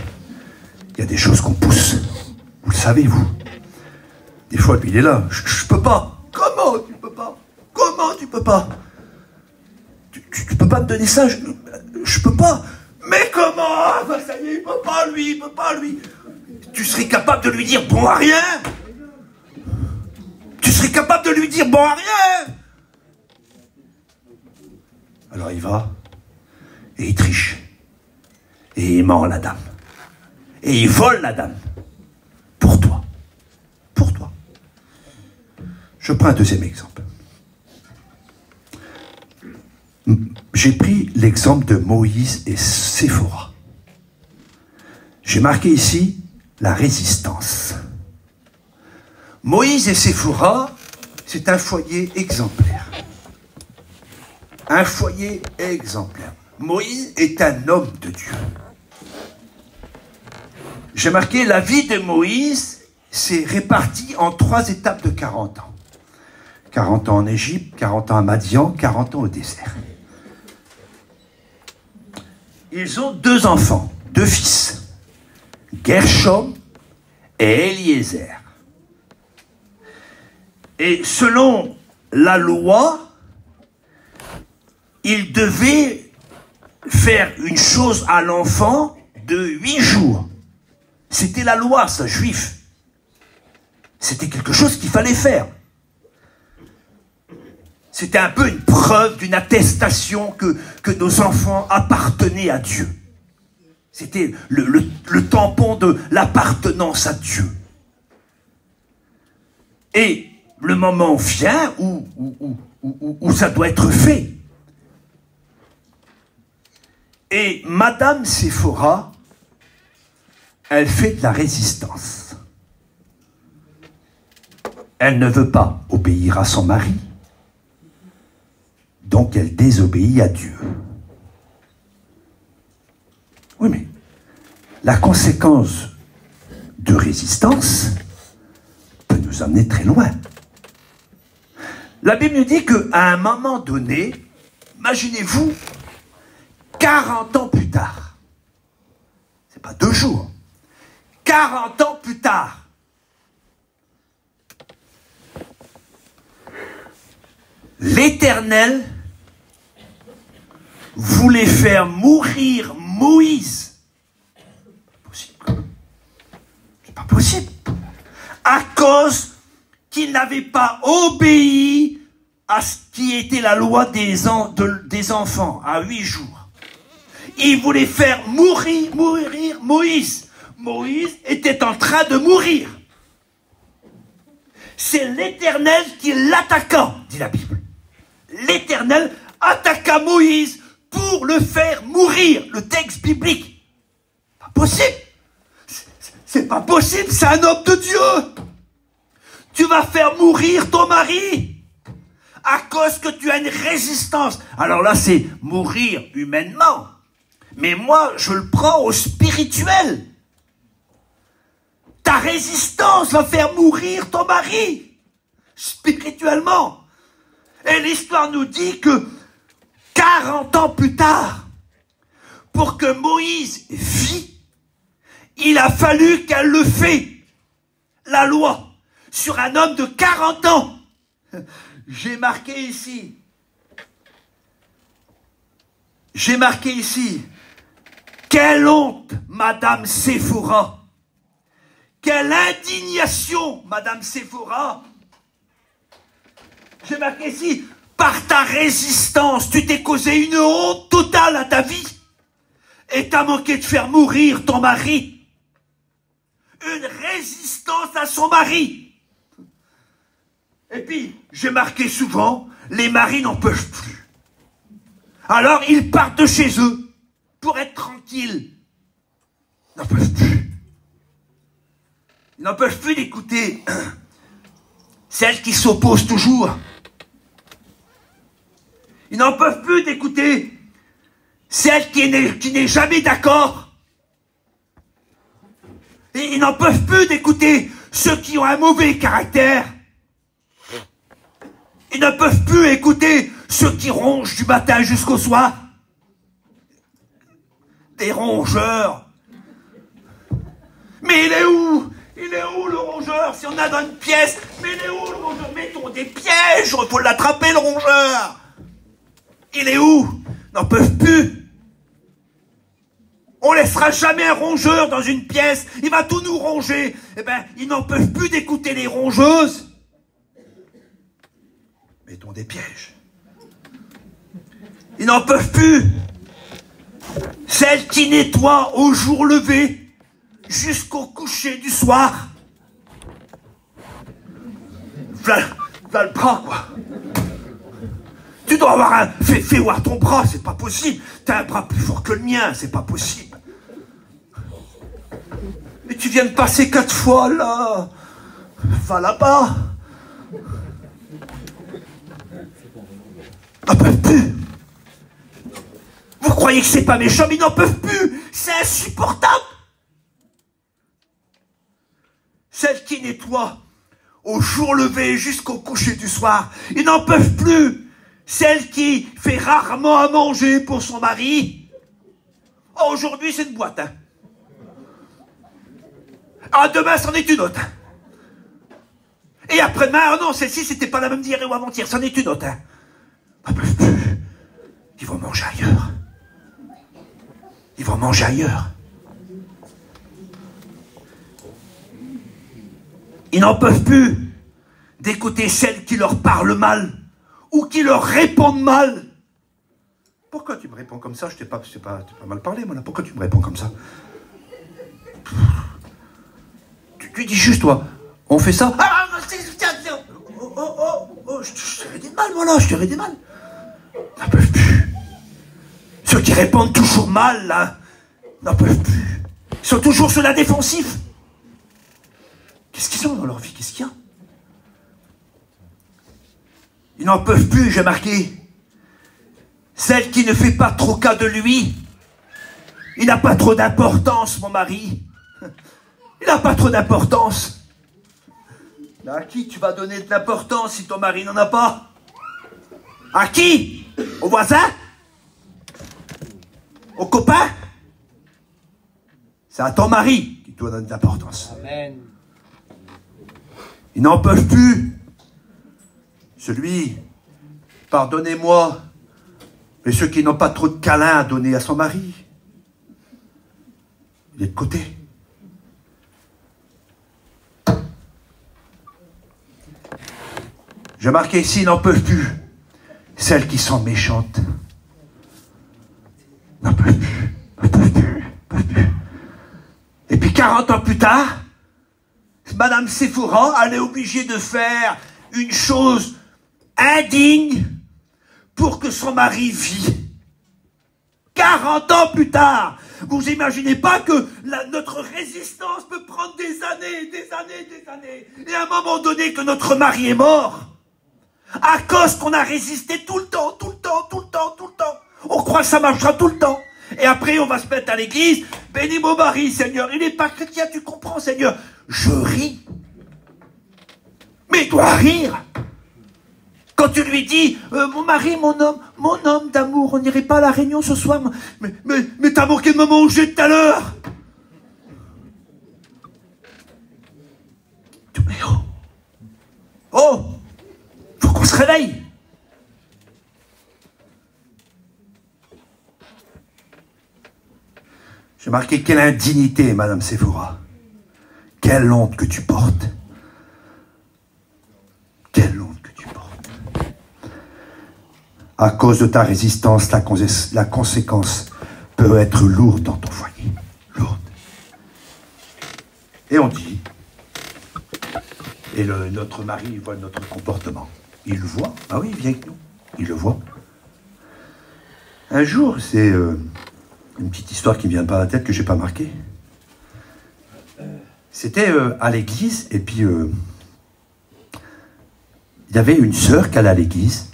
Il y a des choses qu'on pousse. Vous le savez, vous. Des fois, lui, il est là. Je peux pas. Comment tu peux pas? Comment tu peux pas? Tu peux pas me donner ça? Je peux pas. Mais comment? Bah, ça y est, il peut pas, lui, il peut pas, lui. Tu serais capable de lui dire bon à rien? Tu serais capable de lui dire bon à rien? Alors il va, et il triche. Et il ment la dame. Et il vole la dame. Pour toi. Pour toi. Je prends un deuxième exemple. J'ai pris l'exemple de Moïse et Séphora. J'ai marqué ici la résistance. Moïse et Séphora, c'est un foyer exemplaire. Un foyer exemplaire. Moïse est un homme de Dieu. J'ai marqué la vie de Moïse, c'est réparti en 3 étapes de 40 ans. 40 ans en Égypte, 40 ans à Madian, 40 ans au désert. Ils ont 2 enfants, 2 fils, Gershom et Eliezer. Et selon la loi, ils devaient faire une chose à l'enfant de 8 jours. C'était la loi, ça, juif. C'était quelque chose qu'il fallait faire. C'était un peu une preuve, d'une attestation que nos enfants appartenaient à Dieu. C'était le tampon de l'appartenance à Dieu. Et le moment vient où ça doit être fait. Et Madame Séphora, elle fait de la résistance. Elle ne veut pas obéir à son mari. Donc elle désobéit à Dieu. Oui, mais la conséquence de résistance peut nous amener très loin. La Bible nous dit qu'à un moment donné, imaginez-vous, 40 ans plus tard, c'est pas 2 jours, 40 ans plus tard, l'Éternel voulait faire mourir Moïse. C'est pas possible. À cause qu'il n'avait pas obéi à ce qui était la loi des enfants, à 8 jours. Il voulait faire mourir Moïse. Moïse était en train de mourir. C'est l'Éternel qui l'attaqua, dit la Bible. L'Éternel attaqua Moïse pour le faire mourir. Le texte biblique. Pas possible. C'est pas possible, c'est un homme de Dieu. Tu vas faire mourir ton mari à cause que tu as une résistance. Alors là, c'est mourir humainement. Mais moi, je le prends au spirituel. Ta résistance va faire mourir ton mari. Spirituellement. Et l'histoire nous dit que 40 ans plus tard, pour que Moïse vit, il a fallu qu'elle le fait. La loi. Sur un homme de 40 ans. J'ai marqué ici. Quelle honte, Madame Séphora. Quelle indignation, Madame Séphora. J'ai marqué ici, par ta résistance, tu t'es causé une honte totale à ta vie. Et t'as manqué de faire mourir ton mari. Une résistance à son mari. Et puis, j'ai marqué souvent, les maris n'en peuvent plus. Alors, ils partent de chez eux pour être tranquilles. Ils n'en peuvent plus. Ils n'en peuvent plus d'écouter celles qui s'opposent toujours. Ils n'en peuvent plus d'écouter celle qui n'est jamais d'accord. Et ils n'en peuvent plus d'écouter ceux qui ont un mauvais caractère. Ils ne peuvent plus écouter ceux qui rongent du matin jusqu'au soir. Des rongeurs. Mais il est où? Il est où le rongeur? Si on a dans une pièce, mais il est où le rongeur? Mettons des pièges, il faut l'attraper le rongeur. Il est où? Ils n'en peuvent plus. On laissera jamais un rongeur dans une pièce, il va tout nous ronger. Eh ben, ils n'en peuvent plus d'écouter les rongeuses. Mettons des pièges. Ils n'en peuvent plus. Celles qui nettoient au jour levé jusqu'au coucher du soir. V'là le bras, quoi. Tu dois avoir un... Fais voir ton bras, c'est pas possible. T'as un bras plus fort que le mien, c'est pas possible. Mais tu viens de passer 4 fois, là. Va là-bas. Ils n'en peuvent plus. Vous croyez que c'est pas méchant, mais ils n'en peuvent plus. C'est insupportable. Celles qui nettoient au jour levé jusqu'au coucher du soir, ils n'en peuvent plus. Celle qui fait rarement à manger pour son mari. Oh, aujourd'hui, c'est une boîte. Hein. Ah, demain, c'en est une autre. Hein. Et après-demain, oh non, celle-ci, c'était pas la même d'hier ou avant-hier, c'en est une autre. Hein. Ils n'en peuvent plus. Ils vont manger ailleurs. Ils vont manger ailleurs. Ils n'en peuvent plus d'écouter celles qui leur parlent mal ou qui leur répondent mal. Pourquoi tu me réponds comme ça? Je t'ai pas mal parlé, moi, là. Pourquoi tu me réponds comme ça? Tu dis juste, toi, on fait ça? Ah, je t'aurais dit mal, voilà, je t'aurais dit mal. Ils n'en peuvent plus. Ceux qui répondent toujours mal, là, n'en peuvent plus. Ils sont toujours sur la défensive. Qu'est-ce qu'ils ont dans leur vie? Qu'est-ce qu'il y a? Ils n'en peuvent plus, j'ai marqué. Celle qui ne fait pas trop cas de lui. Il n'a pas trop d'importance, mon mari. Il n'a pas trop d'importance. À qui tu vas donner de l'importance si ton mari n'en a pas? À qui? Au voisin? Au copain? C'est à ton mari qui doit donner de l'importance. Amen. Ils n'en peuvent plus. Celui, pardonnez-moi, mais ceux qui n'ont pas trop de câlins à donner à son mari, il est de côté. J'ai marqué ici, ils n'en peuvent plus. Celles qui sont méchantes. N'en peuvent plus, n'en peuvent plus, n'en peuvent plus. Et puis 40 ans plus tard, Madame Sephora, elle est obligée de faire une chose indigne pour que son mari vit. 40 ans plus tard, vous imaginez pas que notre résistance peut prendre des années, des années, des années. Et à un moment donné que notre mari est mort, à cause qu'on a résisté tout le temps, tout le temps, tout le temps, tout le temps. On croit que ça marchera tout le temps. Et après, on va se mettre à l'église. Bénis mon mari, Seigneur. Il n'est pas chrétien, tu comprends, Seigneur. Je ris. Mais il doit rire. Quand tu lui dis, mon mari, mon homme d'amour, on n'irait pas à la réunion ce soir. Mais t'as manqué de me manger tout à l'heure. Mais oh. Oh. Faut qu'on se réveille. J'ai marqué quelle indignité, Madame Sephora. Quelle honte que tu portes. Quelle honte que tu portes. À cause de ta résistance, la conséquence peut être lourde dans ton foyer. Lourde. Et on dit, et notre mari voit notre comportement. Il le voit. Ah oui, il vient avec nous. Il le voit. Un jour, c'est une petite histoire qui me vient pas à la tête, que j'ai pas marquée. C'était à l'église, et puis il y avait une sœur qui allait à l'église,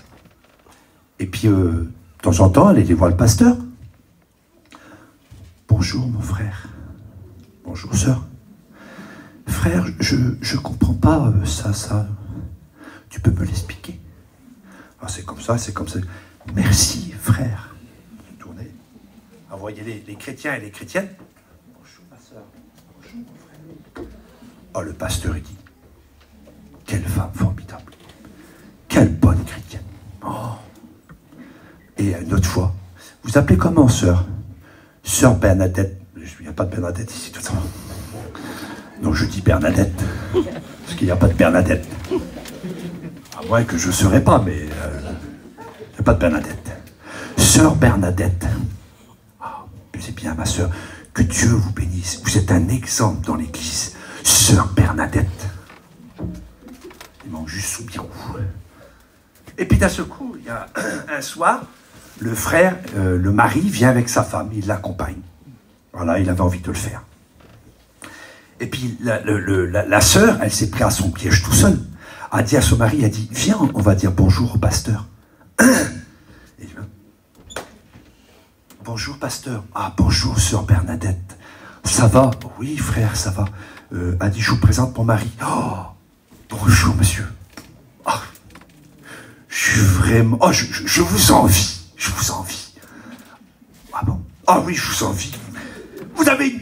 et puis de temps en temps, elle allait voir le pasteur. Bonjour mon frère. Bonjour sœur. frère, je comprends pas ça. Tu peux me l'expliquer? Ah, c'est comme ça, c'est comme ça. Merci, frère. Tournez. Envoyez les chrétiens et les chrétiennes. Bonjour, ma soeur. Bonjour, mon frère. Oh, le pasteur, il dit, quelle femme formidable. Quelle bonne chrétienne. Oh. Et une autre fois, vous appelez comment, sœur? Sœur Bernadette. Il n'y a pas de Bernadette ici, tout ça. Donc je dis Bernadette, parce qu'il n'y a pas de Bernadette. À moins que je ne serais pas, mais il n'y a pas de Bernadette. Sœur Bernadette. Ah, c'est bien, ma sœur. Que Dieu vous bénisse. Vous êtes un exemple dans l'église. Sœur Bernadette. Il manque juste Soubirou. Et puis d'un seul coup, il y a un soir, le frère, le mari vient avec sa femme, il l'accompagne. Voilà, il avait envie de le faire. Et puis la sœur, elle s'est prise à son piège tout seul. A dit à son mari, a dit, viens, on va dire bonjour au pasteur. Et il dit, bonjour pasteur. Ah, bonjour sœur Bernadette. Ça va? Oui frère, ça va. A dit, je vous présente mon mari. Oh, bonjour monsieur. Oh, je suis vraiment... Oh, je vous envie. Je vous envie. Ah bon? Ah oui, je vous envie. Vous avez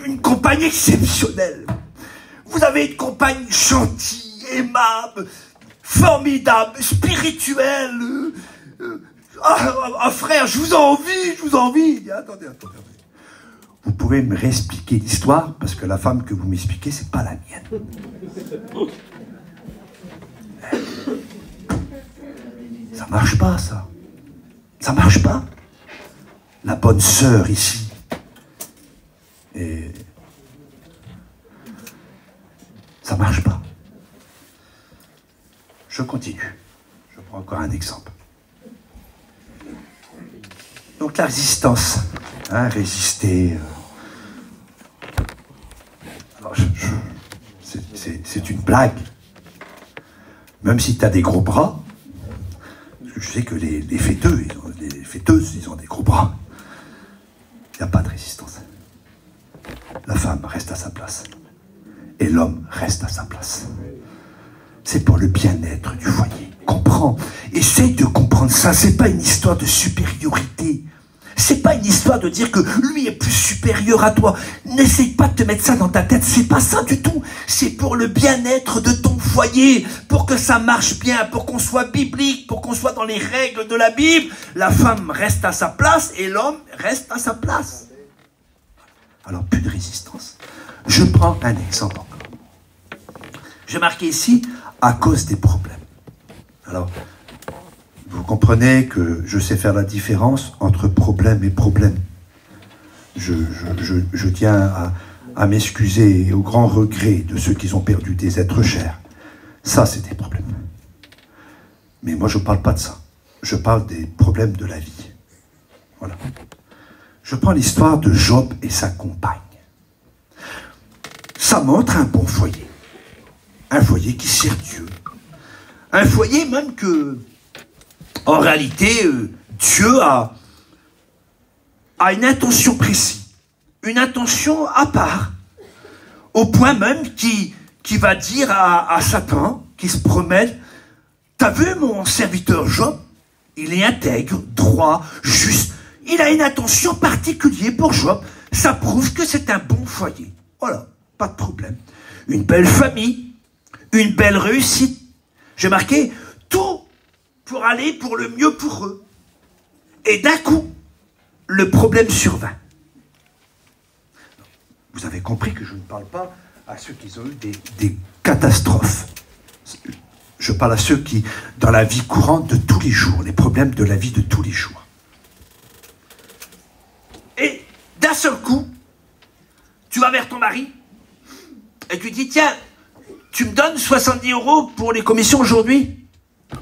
une compagne exceptionnelle. Vous avez une compagne gentille, aimable, formidable, spirituelle. Frère, je vous envie. Attendez. Vous pouvez me réexpliquer l'histoire, parce que la femme que vous m'expliquez, c'est pas la mienne. Ça marche pas, ça. Ça marche pas. La bonne sœur ici. Et ça marche pas. Je continue. Je prends encore un exemple. Donc la résistance, hein, résister. Alors c'est une blague. Même si tu as des gros bras, parce que je sais que les fêteuses, ils ont des gros bras. Il n'y a pas de résistance. La femme reste à sa place. Et l'homme reste à sa place. C'est pour le bien-être du foyer. Comprends. Essaye de comprendre ça. C'est pas une histoire de supériorité. C'est pas une histoire de dire que lui est plus supérieur à toi. N'essaye pas de te mettre ça dans ta tête. C'est pas ça du tout. C'est pour le bien-être de ton foyer. Pour que ça marche bien. Pour qu'on soit biblique. Pour qu'on soit dans les règles de la Bible. La femme reste à sa place et l'homme reste à sa place. Alors, plus de résistance. Je prends un exemple encore. J'ai marqué ici, à cause des problèmes. Alors, vous comprenez que je sais faire la différence entre problème et problème. Je tiens à m'excuser au grand regret de ceux qui ont perdu des êtres chers. Ça, c'est des problèmes. Mais moi, je ne parle pas de ça. Je parle des problèmes de la vie. Voilà. Je prends l'histoire de Job et sa compagne. Ça montre un bon foyer. Un foyer qui sert Dieu. Un foyer même que, en réalité, Dieu a une intention précise. Une intention à part. Au point même qui va dire à Satan, qui se promène, t'as vu mon serviteur Job? Il est intègre, droit, juste. Il a une attention particulière pour Job. Ça prouve que c'est un bon foyer. Voilà, pas de problème. Une belle famille, une belle réussite. J'ai marqué tout pour aller pour le mieux pour eux. Et d'un coup, le problème survint. Vous avez compris que je ne parle pas à ceux qui ont eu des catastrophes. Je parle à ceux qui, dans la vie courante de tous les jours, les problèmes de la vie de tous les jours. Et d'un seul coup, tu vas vers ton mari et tu dis, tiens, tu me donnes 70 € pour les commissions aujourd'hui? Elle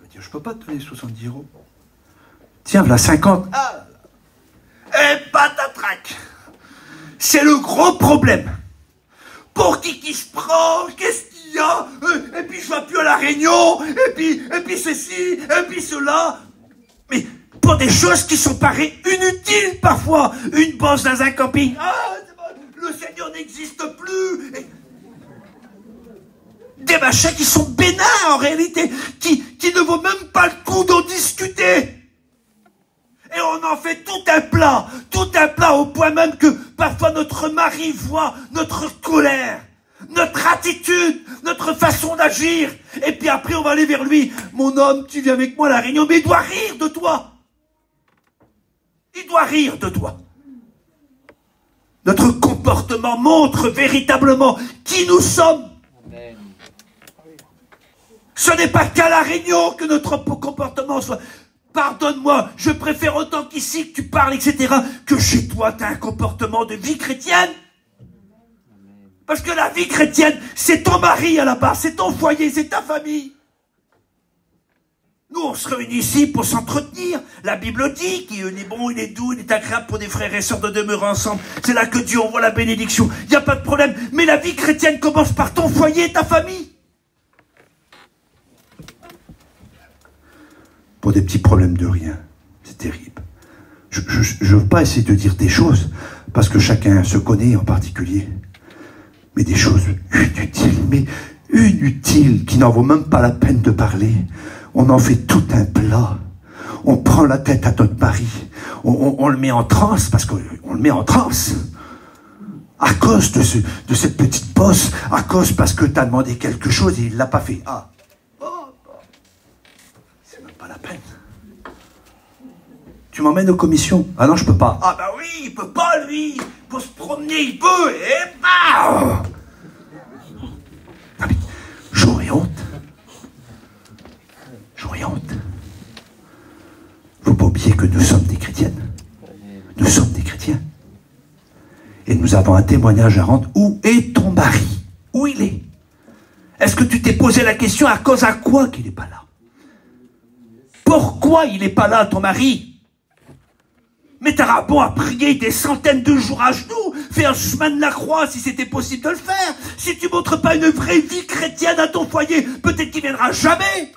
va dire, je peux pas te donner 70 €. Tiens, voilà 50. Ah, et patatrac. C'est le gros problème. Pour qui se prend? Qu'est-ce qu'il y a? Et puis je ne vais plus à la réunion, et puis ceci, et puis cela. Mais pour des choses qui sont pareilles inutiles parfois. Une bosse dans un camping. Ah, le Seigneur n'existe plus. Des machins qui sont bénins en réalité, qui ne vaut même pas le coup d'en discuter. Et on en fait tout un plat au point même que parfois notre mari voit notre colère, notre attitude, notre façon d'agir. Et puis après on va aller vers lui. Mon homme, tu viens avec moi à la réunion, mais il doit rire de toi. Il doit rire de toi. Notre comportement montre véritablement qui nous sommes. Amen. Ce n'est pas qu'à la réunion que notre comportement soit... Pardonne-moi, je préfère autant qu'ici que tu parles, etc., que chez toi, tu as un comportement de vie chrétienne. Parce que la vie chrétienne, c'est ton mari à la base, c'est ton foyer, c'est ta famille. Nous, on se réunit ici pour s'entretenir. La Bible dit qu'il est bon, il est doux, il est agréable pour des frères et sœurs de demeurer ensemble. C'est là que Dieu envoie la bénédiction. Il n'y a pas de problème. Mais la vie chrétienne commence par ton foyer et ta famille. Pour des petits problèmes de rien. C'est terrible. Je ne veux pas essayer de dire des choses, parce que chacun se connaît en particulier. Mais des choses inutiles, qui n'en vaut même pas la peine de parler. On en fait tout un plat. On prend la tête à notre mari. On le met en transe, parce qu'on le met en transe. À cause de cette petite bosse, à cause parce que tu as demandé quelque chose et il ne l'a pas fait. Ah. C'est même pas la peine. Tu m'emmènes aux commissions? Ah non, je peux pas. Ah bah oui, il peut pas, lui. Pour se promener, il peut. Et bah ah, mais j'aurais honte. J'aurais honte. Faut pas oublier que nous sommes des chrétiennes. Nous sommes des chrétiens. Et nous avons un témoignage à rendre. Où est ton mari? Où il est? Est-ce que tu t'es posé la question à cause à quoi qu'il n'est pas là? Pourquoi il n'est pas là, ton mari? Mais t'auras bon à prier des centaines de jours à genoux, faire un chemin de la croix si c'était possible de le faire. Si tu ne montres pas une vraie vie chrétienne à ton foyer, peut-être qu'il ne viendra jamais.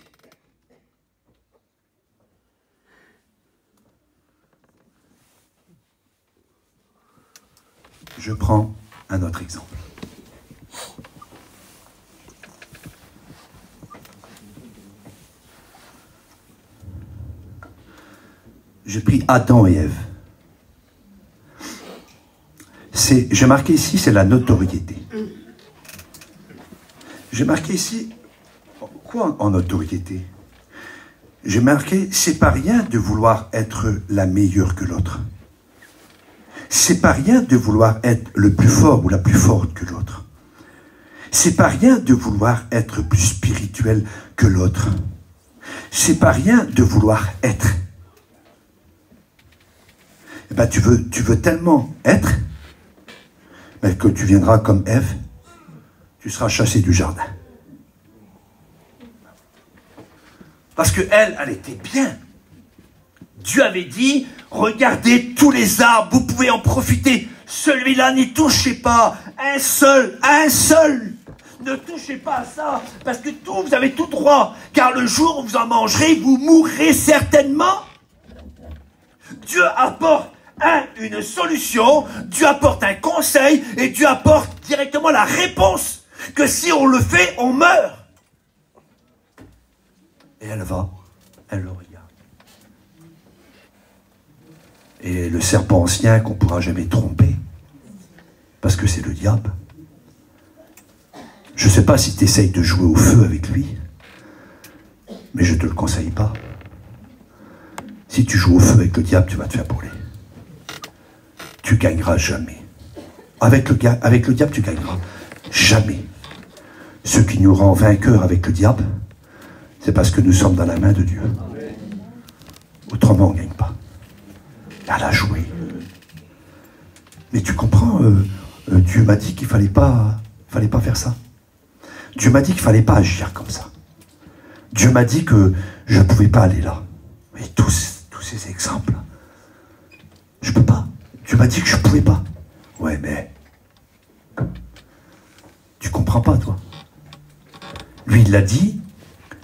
Je prends un autre exemple. J'ai pris Adam et Ève. J'ai marqué ici, c'est la notoriété. J'ai marqué ici, quoi en notoriété? J'ai marqué, c'est pas rien de vouloir être la meilleure que l'autre. C'est pas rien de vouloir être le plus fort ou la plus forte que l'autre. C'est pas rien de vouloir être plus spirituel que l'autre. C'est pas rien de vouloir être. Eh ben, tu veux tellement être, mais que tu viendras comme Ève, tu seras chassé du jardin. Parce que elle était bien. Dieu avait dit, regardez tous les arbres, vous pouvez en profiter. Celui-là, n'y touchez pas. Un seul. Ne touchez pas à ça, parce que vous avez tout droit. Car le jour où vous en mangerez, vous mourrez certainement. Dieu apporte une solution, Dieu apporte un conseil, et Dieu apporte directement la réponse. Que si on le fait, on meurt. Et elle le regarde. Et le serpent ancien qu'on ne pourra jamais tromper, parce que c'est le diable. Je ne sais pas si tu essayes de jouer au feu avec lui, mais je ne te le conseille pas. Si tu joues au feu avec le diable, tu vas te faire brûler. Tu gagneras jamais. Avec le diable, tu gagneras jamais. Ceux qui nous rendent vainqueurs avec le diable, c'est parce que nous sommes dans la main de Dieu. Autrement, on ne gagne pas. Elle a joué. Mais tu comprends, Dieu m'a dit qu'il fallait pas faire ça. Dieu m'a dit qu'il fallait pas agir comme ça. Dieu m'a dit que je ne pouvais pas aller là. Et tous ces exemples, je peux pas. Dieu m'a dit que je ne pouvais pas. Ouais, mais tu comprends pas, toi. Lui, il l'a dit,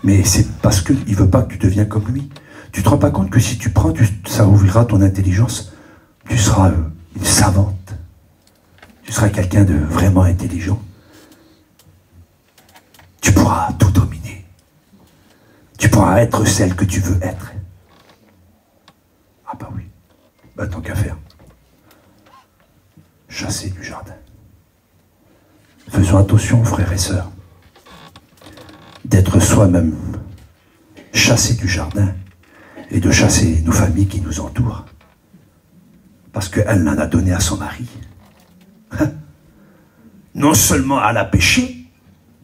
mais c'est parce qu'il ne veut pas que tu deviens comme lui. Tu te rends pas compte que si tu prends, ça ouvrira ton intelligence. Tu seras une savante. Tu seras quelqu'un de vraiment intelligent. Tu pourras tout dominer. Tu pourras être celle que tu veux être. Ah bah oui, bah tant qu'à faire. Chasser du jardin. Faisons attention, frères et sœurs, d'être soi-même chassé du jardin et de chasser nos familles qui nous entourent. Parce qu'elle en a donné à son mari. Non seulement elle a péché,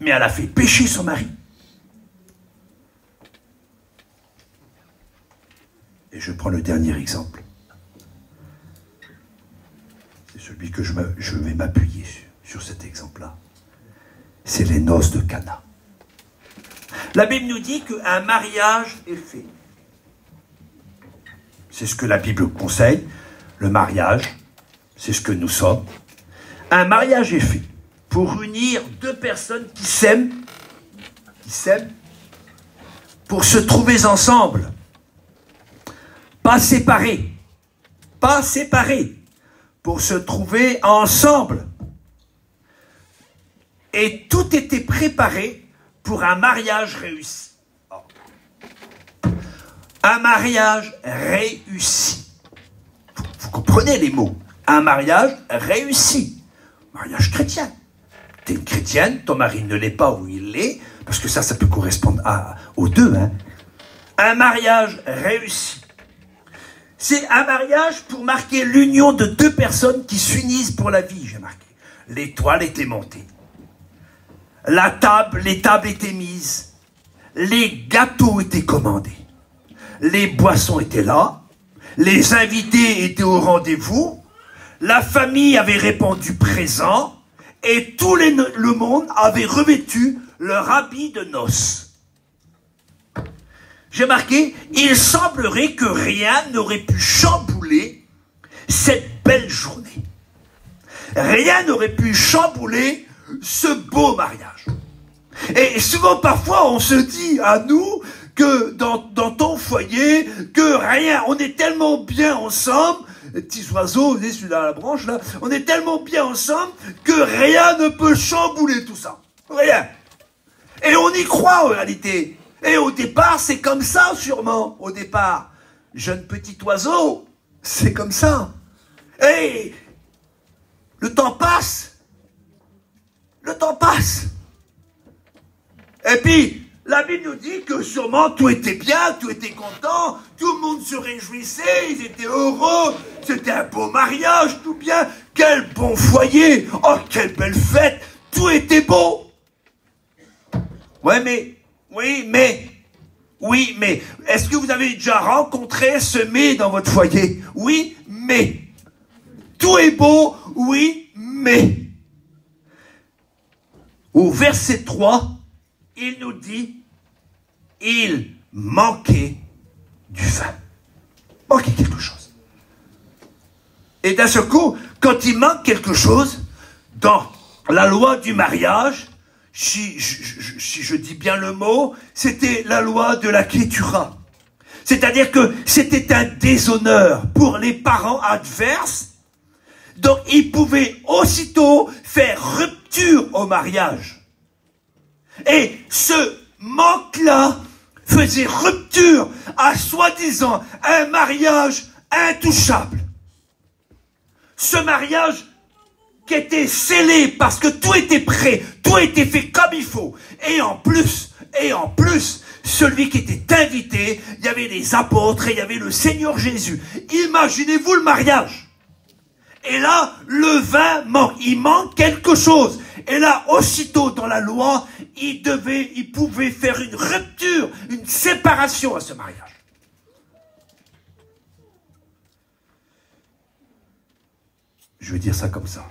mais elle a fait pécher son mari. Et je prends le dernier exemple. C'est celui que je vais m'appuyer sur cet exemple-là. C'est les noces de Cana. La Bible nous dit qu'un mariage est fait. C'est ce que la Bible conseille. Le mariage, c'est ce que nous sommes. Un mariage est fait pour unir deux personnes qui s'aiment, pour se trouver ensemble. Pas séparés, pour se trouver ensemble. Et tout était préparé pour un mariage réussi. Un mariage réussi. Vous comprenez les mots. Un mariage réussi. Mariage chrétien. T'es une chrétienne, ton mari ne l'est pas ou il l'est, parce que ça peut correspondre aux deux. Hein. Un mariage réussi. C'est un mariage pour marquer l'union de deux personnes qui s'unissent pour la vie, j'ai marqué. L'étoile était montée. Les tables étaient mises. Les gâteaux étaient commandés. Les boissons étaient là. Les invités étaient au rendez-vous. La famille avait répondu présent. Et tout le monde avait revêtu leur habit de noces. J'ai marqué, il semblerait que rien n'aurait pu chambouler cette belle journée. Rien n'aurait pu chambouler ce beau mariage. Et souvent, parfois, on se dit à nous que dans ton foyer, que rien, on est tellement bien ensemble, les petits oiseaux, vous voyez, celui dans la branche, là, on est tellement bien ensemble que rien ne peut chambouler tout ça. Rien. Et on y croit, en réalité. Et au départ, c'est comme ça, sûrement, au départ. Jeune petit oiseau, c'est comme ça. Et le temps passe. Le temps passe. Et puis, la Bible nous dit que sûrement tout était bien, tout était content, tout le monde se réjouissait, ils étaient heureux, c'était un beau mariage, tout bien, quel bon foyer, oh, quelle belle fête, tout était beau. Ouais, oui, mais, est-ce que vous avez déjà rencontré ce mais dans votre foyer? Oui, mais. Tout est beau, oui, mais. Au verset 3, il nous dit, il manquait du vin. Manquait quelque chose. Et d'un seul coup, quand il manque quelque chose, dans la loi du mariage, si je dis bien le mot, c'était la loi de la Kétura. C'est-à-dire que c'était un déshonneur pour les parents adverses. Donc, ils pouvaient aussitôt faire rupture au mariage. Et ce manque-là faisait rupture à soi-disant un mariage intouchable. Ce mariage qui était scellé parce que tout était prêt, tout était fait comme il faut. Et en plus, celui qui était invité, il y avait les apôtres et il y avait le Seigneur Jésus. Imaginez-vous le mariage. Et là, le vin manque, il manque quelque chose. Et là, aussitôt dans la loi, il pouvait faire une rupture, une séparation à ce mariage. Je vais dire ça comme ça,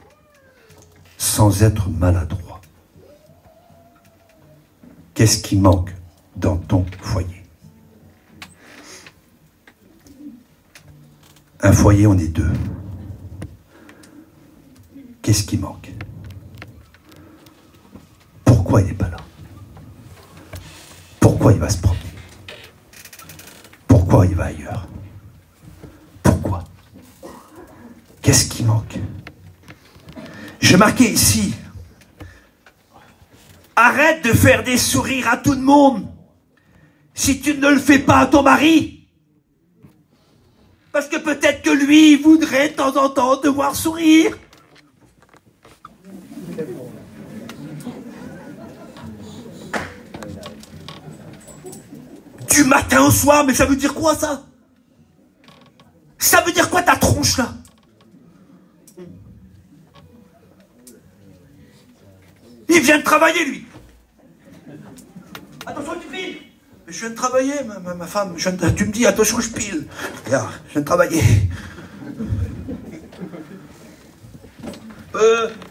sans être maladroit. Qu'est-ce qui manque dans ton foyer? Un foyer, on est deux. Qu'est-ce qui manque? Pourquoi il n'est pas là? Pourquoi il va se promener? Pourquoi il va ailleurs? Pourquoi? Qu'est-ce qui manque? J'ai marqué ici Arrête de faire des sourires à tout le monde si tu ne le fais pas à ton mari. Parce que peut-être que lui voudrait de temps en temps te voir sourire. Du matin au soir, mais ça veut dire quoi ça? Ça veut dire quoi ta tronche là? Il vient de travailler lui. Attention tu piles. Je viens de travailler ma femme, tu me dis attention je pile. Regarde, je viens de travailler.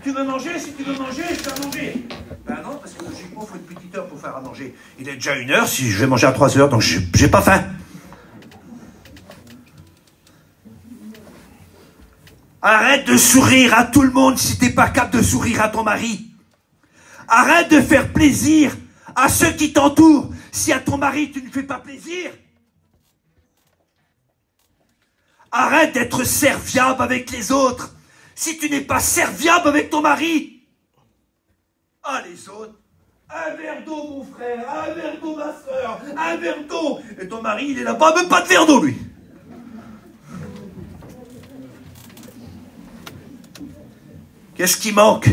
Tu veux manger? Si tu veux manger, je vais à manger. Ben non, parce que logiquement, il faut une petite heure pour faire à manger. Il est déjà 1h, si je vais manger à 3h, donc j'ai pas faim. Arrête de sourire à tout le monde si t'es pas capable de sourire à ton mari. Arrête de faire plaisir à ceux qui t'entourent si à ton mari tu ne fais pas plaisir. Arrête d'être serviable avec les autres si tu n'es pas serviable avec ton mari. Ah, les autres, un verre d'eau, mon frère, un verre d'eau, ma soeur, un verre d'eau. Et ton mari, il est là-bas, même pas de verre d'eau, lui. Qu'est-ce qui manque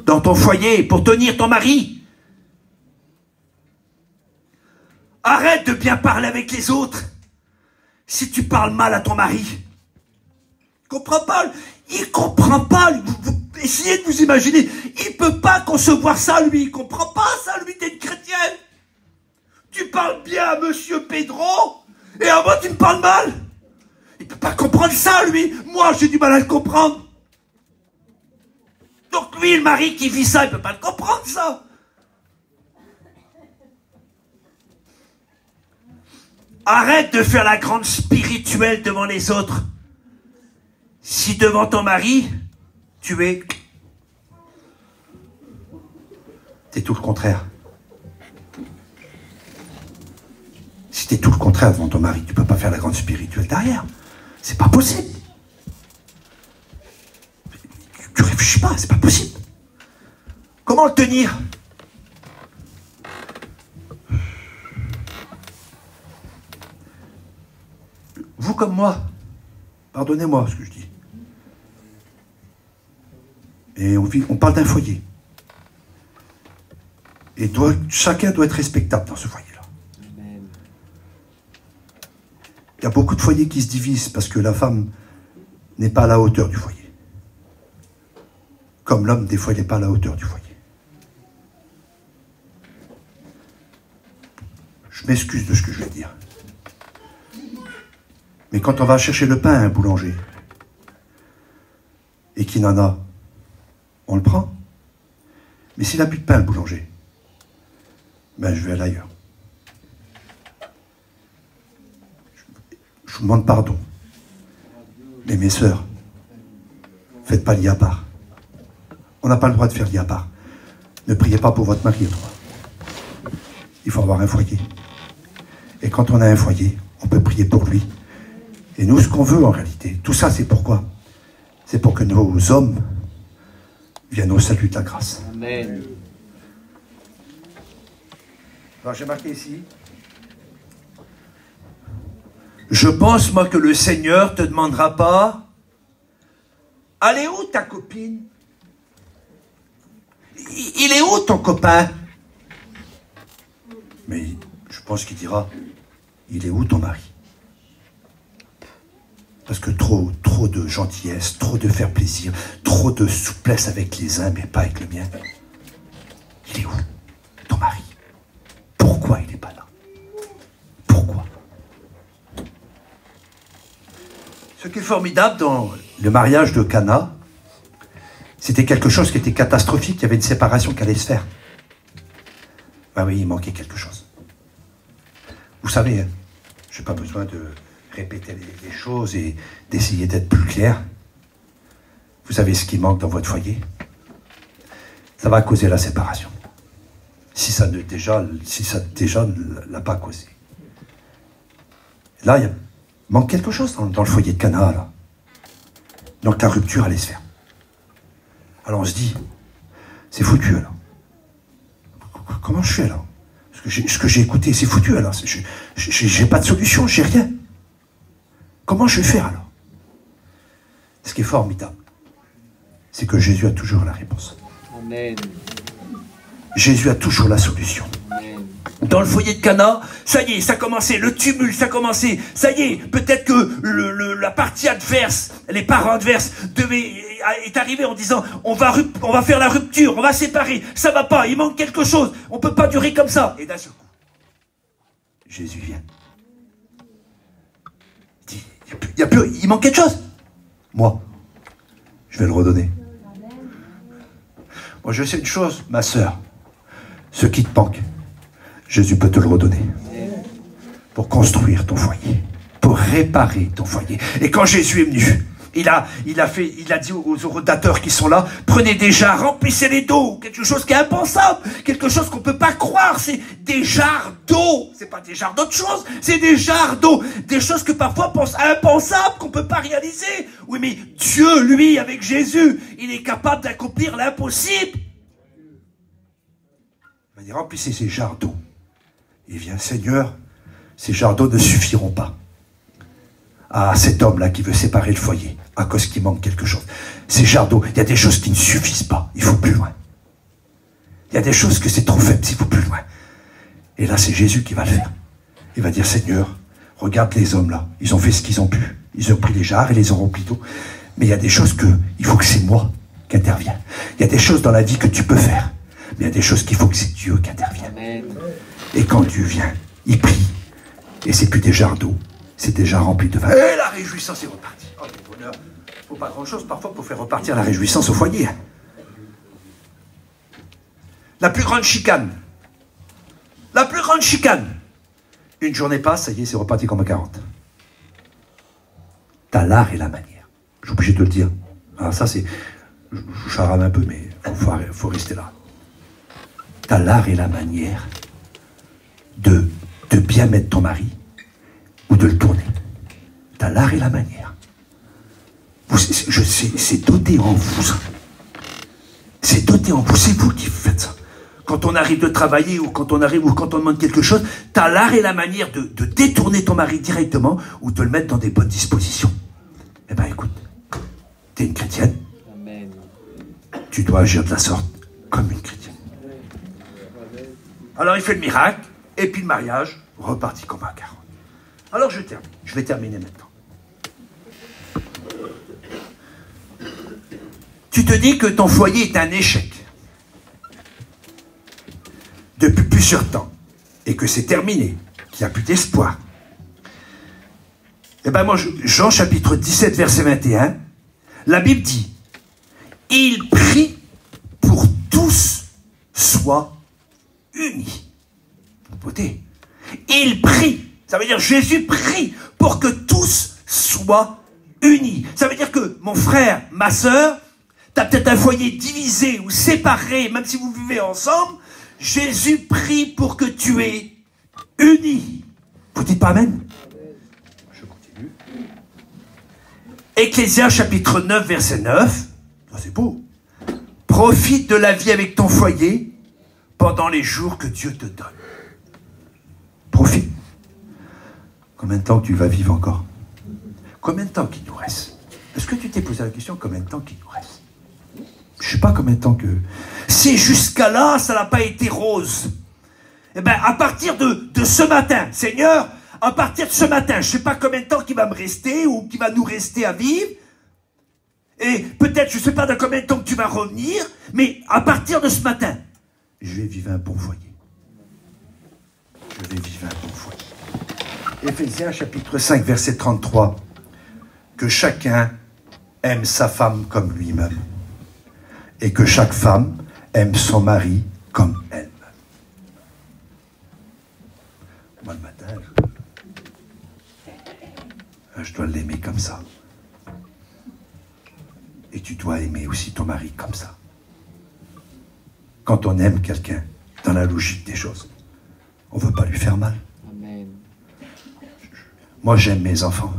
dans ton foyer pour tenir ton mari? Arrête de bien parler avec les autres si tu parles mal à ton mari. Il comprend pas. Il comprend pas. Essayez de vous imaginer. Il peut pas concevoir ça, lui. Il comprend pas ça, lui. T'es une chrétienne. Tu parles bien à Monsieur Pedro et à moi tu me parles mal. Il peut pas comprendre ça, lui. Moi, j'ai du mal à le comprendre. Donc lui, le mari qui vit ça, il peut pas le comprendre, ça. Arrête de faire la grande spirituelle devant les autres. Si devant ton mari, tu es... T'es tout le contraire. Si t'es tout le contraire devant ton mari, tu peux pas faire la grande spirituelle derrière. C'est pas possible. Tu réfléchis pas, c'est pas possible. Comment le tenir? Vous comme moi, pardonnez-moi ce que je dis. Et on parle d'un foyer. Et chacun doit être respectable dans ce foyer-là. Il y a beaucoup de foyers qui se divisent parce que la femme n'est pas à la hauteur du foyer. Comme l'homme, des fois, il n'est pas à la hauteur du foyer. Je m'excuse de ce que je vais dire. Mais quand on va chercher le pain à un boulanger, et qu'il en a, on le prend. Mais s'il n'a plus de pain, le boulanger, ben je vais aller ailleurs. Je vous demande pardon. Mais mes sœurs, faites pas lit à part. On n'a pas le droit de faire lit à part. Ne priez pas pour votre mari et toi. Il faut avoir un foyer. Et quand on a un foyer, on peut prier pour lui. Et nous, ce qu'on veut en réalité, tout ça, c'est pourquoi? C'est pour que nos hommes viennent au salut de la grâce. Amen. Alors, j'ai marqué ici. Je pense, moi, que le Seigneur te demandera pas, elle est où ta copine? Il est où ton copain? Mais je pense qu'il dira, il est où ton mari? Parce que trop de gentillesse, trop de faire plaisir, trop de souplesse avec les uns, mais pas avec le mien. Il est où ton mari? Pourquoi il n'est pas là? Pourquoi? Ce qui est formidable dans le mariage de Cana, c'était quelque chose qui était catastrophique, il y avait une séparation qui allait se faire. Ben oui, il manquait quelque chose. Vous savez, hein, je n'ai pas besoin de répéter les choses et d'essayer d'être plus clair. Vous savez ce qui manque dans votre foyer? Ça va causer la séparation. Si ça déjà ne l'a pas causé. Là, il manque quelque chose dans le foyer de Cana, là. Donc la rupture allait se faire. Alors on se dit, c'est foutu alors. Comment je fais alors? Ce que j'ai écouté, c'est foutu alors. J'ai pas de solution, j'ai rien. Comment je vais faire alors? Ce qui est formidable, c'est que Jésus a toujours la réponse. Amen. Jésus a toujours la solution. Amen. Dans le foyer de Cana, ça y est, ça a commencé, le tumulte, ça a commencé. Ça y est, peut-être que la partie adverse, les parents adverses, est arrivé en disant on va faire la rupture, on va séparer, ça va pas, il manque quelque chose, on peut pas durer comme ça. Et d'un seul coup, Jésus vient. Il dit, il manque quelque chose. Moi, je vais le redonner. Moi, je sais une chose, ma sœur, ce qui te manque, Jésus peut te le redonner. Pour construire ton foyer, pour réparer ton foyer. Et quand Jésus est venu, il a dit aux rodateurs qui sont là, prenez des jarres, remplissez les d'eau, quelque chose qui est impensable, quelque chose qu'on ne peut pas croire, c'est des jarres d'eau, c'est pas des jarres d'autre chose, c'est des jarres d'eau, des choses que parfois on pense impensables, qu'on ne peut pas réaliser. Oui, mais Dieu, lui, avec Jésus, il est capable d'accomplir l'impossible. Il va dire, remplissez ces jarres d'eau. Il vient, Seigneur, ces jarres d'eau ne suffiront pas à cet homme-là qui veut séparer le foyer, à cause qu'il manque quelque chose. Ces jarres d'eau, il y a des choses qui ne suffisent pas, il faut plus loin. Il y a des choses que c'est trop faible, il faut plus loin. Et là, c'est Jésus qui va le faire. Il va dire, Seigneur, regarde les hommes là, ils ont fait ce qu'ils ont pu. Ils ont pris les jarres et les ont remplis d'eau. Mais il y a des choses il faut que c'est moi qui intervienne. Il y a des choses dans la vie que tu peux faire. Mais il y a des choses qu'il faut que c'est Dieu qui intervienne. Amen. Et quand Dieu vient, il prie. Et c'est plus des jarres d'eau, c'est déjà rempli de vin. Et la réjouissance est repartie. Oh, quel bonheur. Il ne faut pas grand-chose parfois pour faire repartir la réjouissance au foyer. La plus grande chicane. La plus grande chicane. Une journée passe, ça y est, c'est reparti comme à 40. T'as l'art et la manière. Je suis obligé de le dire. Alors ça, c'est... Je charame un peu, mais il faut rester là. T'as l'art et la manière de bien mettre ton mari ou de le tourner. T'as l'art et la manière. C'est doté en vous, ça. C'est doté en vous, c'est vous qui faites ça. Quand on arrive de travailler ou quand on demande quelque chose, t'as l'art et la manière de détourner ton mari directement ou de le mettre dans des bonnes dispositions. Eh ben écoute, t'es une chrétienne. Amen. Tu dois agir de la sorte comme une chrétienne. Alors il fait le miracle, et puis le mariage, reparti comme à 40. Alors je termine. Je vais terminer maintenant. Tu te dis que ton foyer est un échec depuis plusieurs temps et que c'est terminé, qu'il n'y a plus d'espoir. Eh bien moi, Jean chapitre 17, verset 21, la Bible dit, il prie pour tous soient unis. Écoutez, il prie. Ça veut dire Jésus prie pour que tous soient unis. Ça veut dire que mon frère, ma sœur, tu as peut-être un foyer divisé ou séparé, même si vous vivez ensemble, Jésus prie pour que tu es unis. Vous dites pas amen? Je continue. Ecclésias chapitre 9, verset 9. Ça c'est beau. Profite de la vie avec ton foyer pendant les jours que Dieu te donne. Profite. Combien de temps tu vas vivre encore? Combien de temps qu'il nous reste? Est-ce que tu t'es posé la question combien de temps qu'il nous reste? Je ne sais pas combien de temps que... Si jusqu'à là, ça n'a pas été rose, eh bien, à partir de ce matin, Seigneur, à partir de ce matin, je ne sais pas combien de temps qu'il va me rester ou qu'il va nous rester à vivre, et peut-être, je ne sais pas dans combien de temps que tu vas revenir, mais à partir de ce matin, je vais vivre un bon foyer. Je vais vivre un bon foyer. Éphésiens chapitre 5, verset 33. Que chacun aime sa femme comme lui-même. Et que chaque femme aime son mari comme elle-même. Moi, le matin, je dois l'aimer comme ça. Et tu dois aimer aussi ton mari comme ça. Quand on aime quelqu'un, dans la logique des choses, on ne veut pas lui faire mal. Amen. Moi, j'aime mes enfants.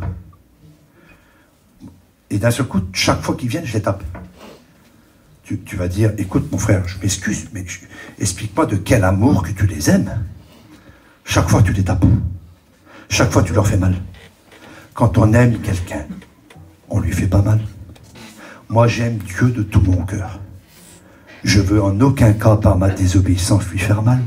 Et d'un seul coup, chaque fois qu'ils viennent, je les tape. tu vas dire, écoute mon frère, je m'excuse, mais explique-moi de quel amour que tu les aimes. Chaque fois tu les tapes. Chaque fois tu leur fais mal. Quand on aime quelqu'un, on lui fait pas mal. Moi j'aime Dieu de tout mon cœur. Je veux en aucun cas par ma désobéissance lui faire mal.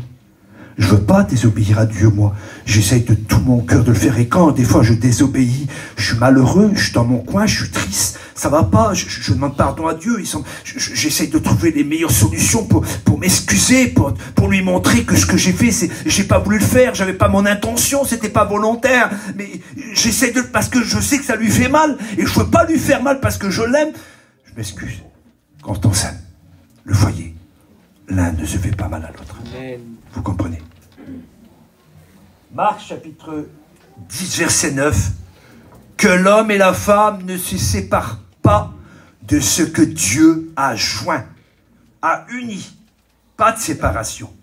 Je veux pas désobéir à Dieu, moi. J'essaye de tout mon cœur de le faire. Et quand, des fois, je désobéis, je suis malheureux, je suis dans mon coin, je suis triste, ça va pas, je demande pardon à Dieu. J'essaye de trouver les meilleures solutions pour m'excuser, pour lui montrer que ce que j'ai fait, j'ai pas voulu le faire, j'avais pas mon intention, c'était pas volontaire. Mais j'essaye parce que je sais que ça lui fait mal, et je veux pas lui faire mal parce que je l'aime. Je m'excuse. Quand on s'aime, le foyer, l'un ne se fait pas mal à l'autre. Vous comprenez? Marc chapitre 10 verset 9. Que l'homme et la femme ne se séparent pas de ce que Dieu a joint, a uni. Pas de séparation,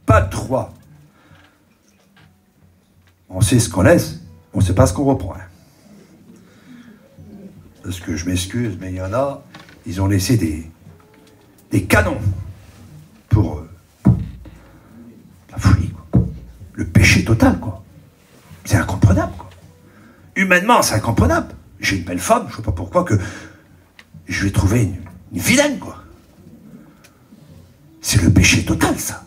pas de droit. On sait ce qu'on laisse, on ne sait pas ce qu'on reprend. Parce que je m'excuse, mais il y en a, ils ont laissé des canons pour la folie, quoi. Le péché total, quoi. C'est incomprenable, quoi. Humainement, c'est incomprenable. J'ai une belle femme, je ne sais pas pourquoi que je vais trouver une vilaine, quoi. C'est le péché total, ça.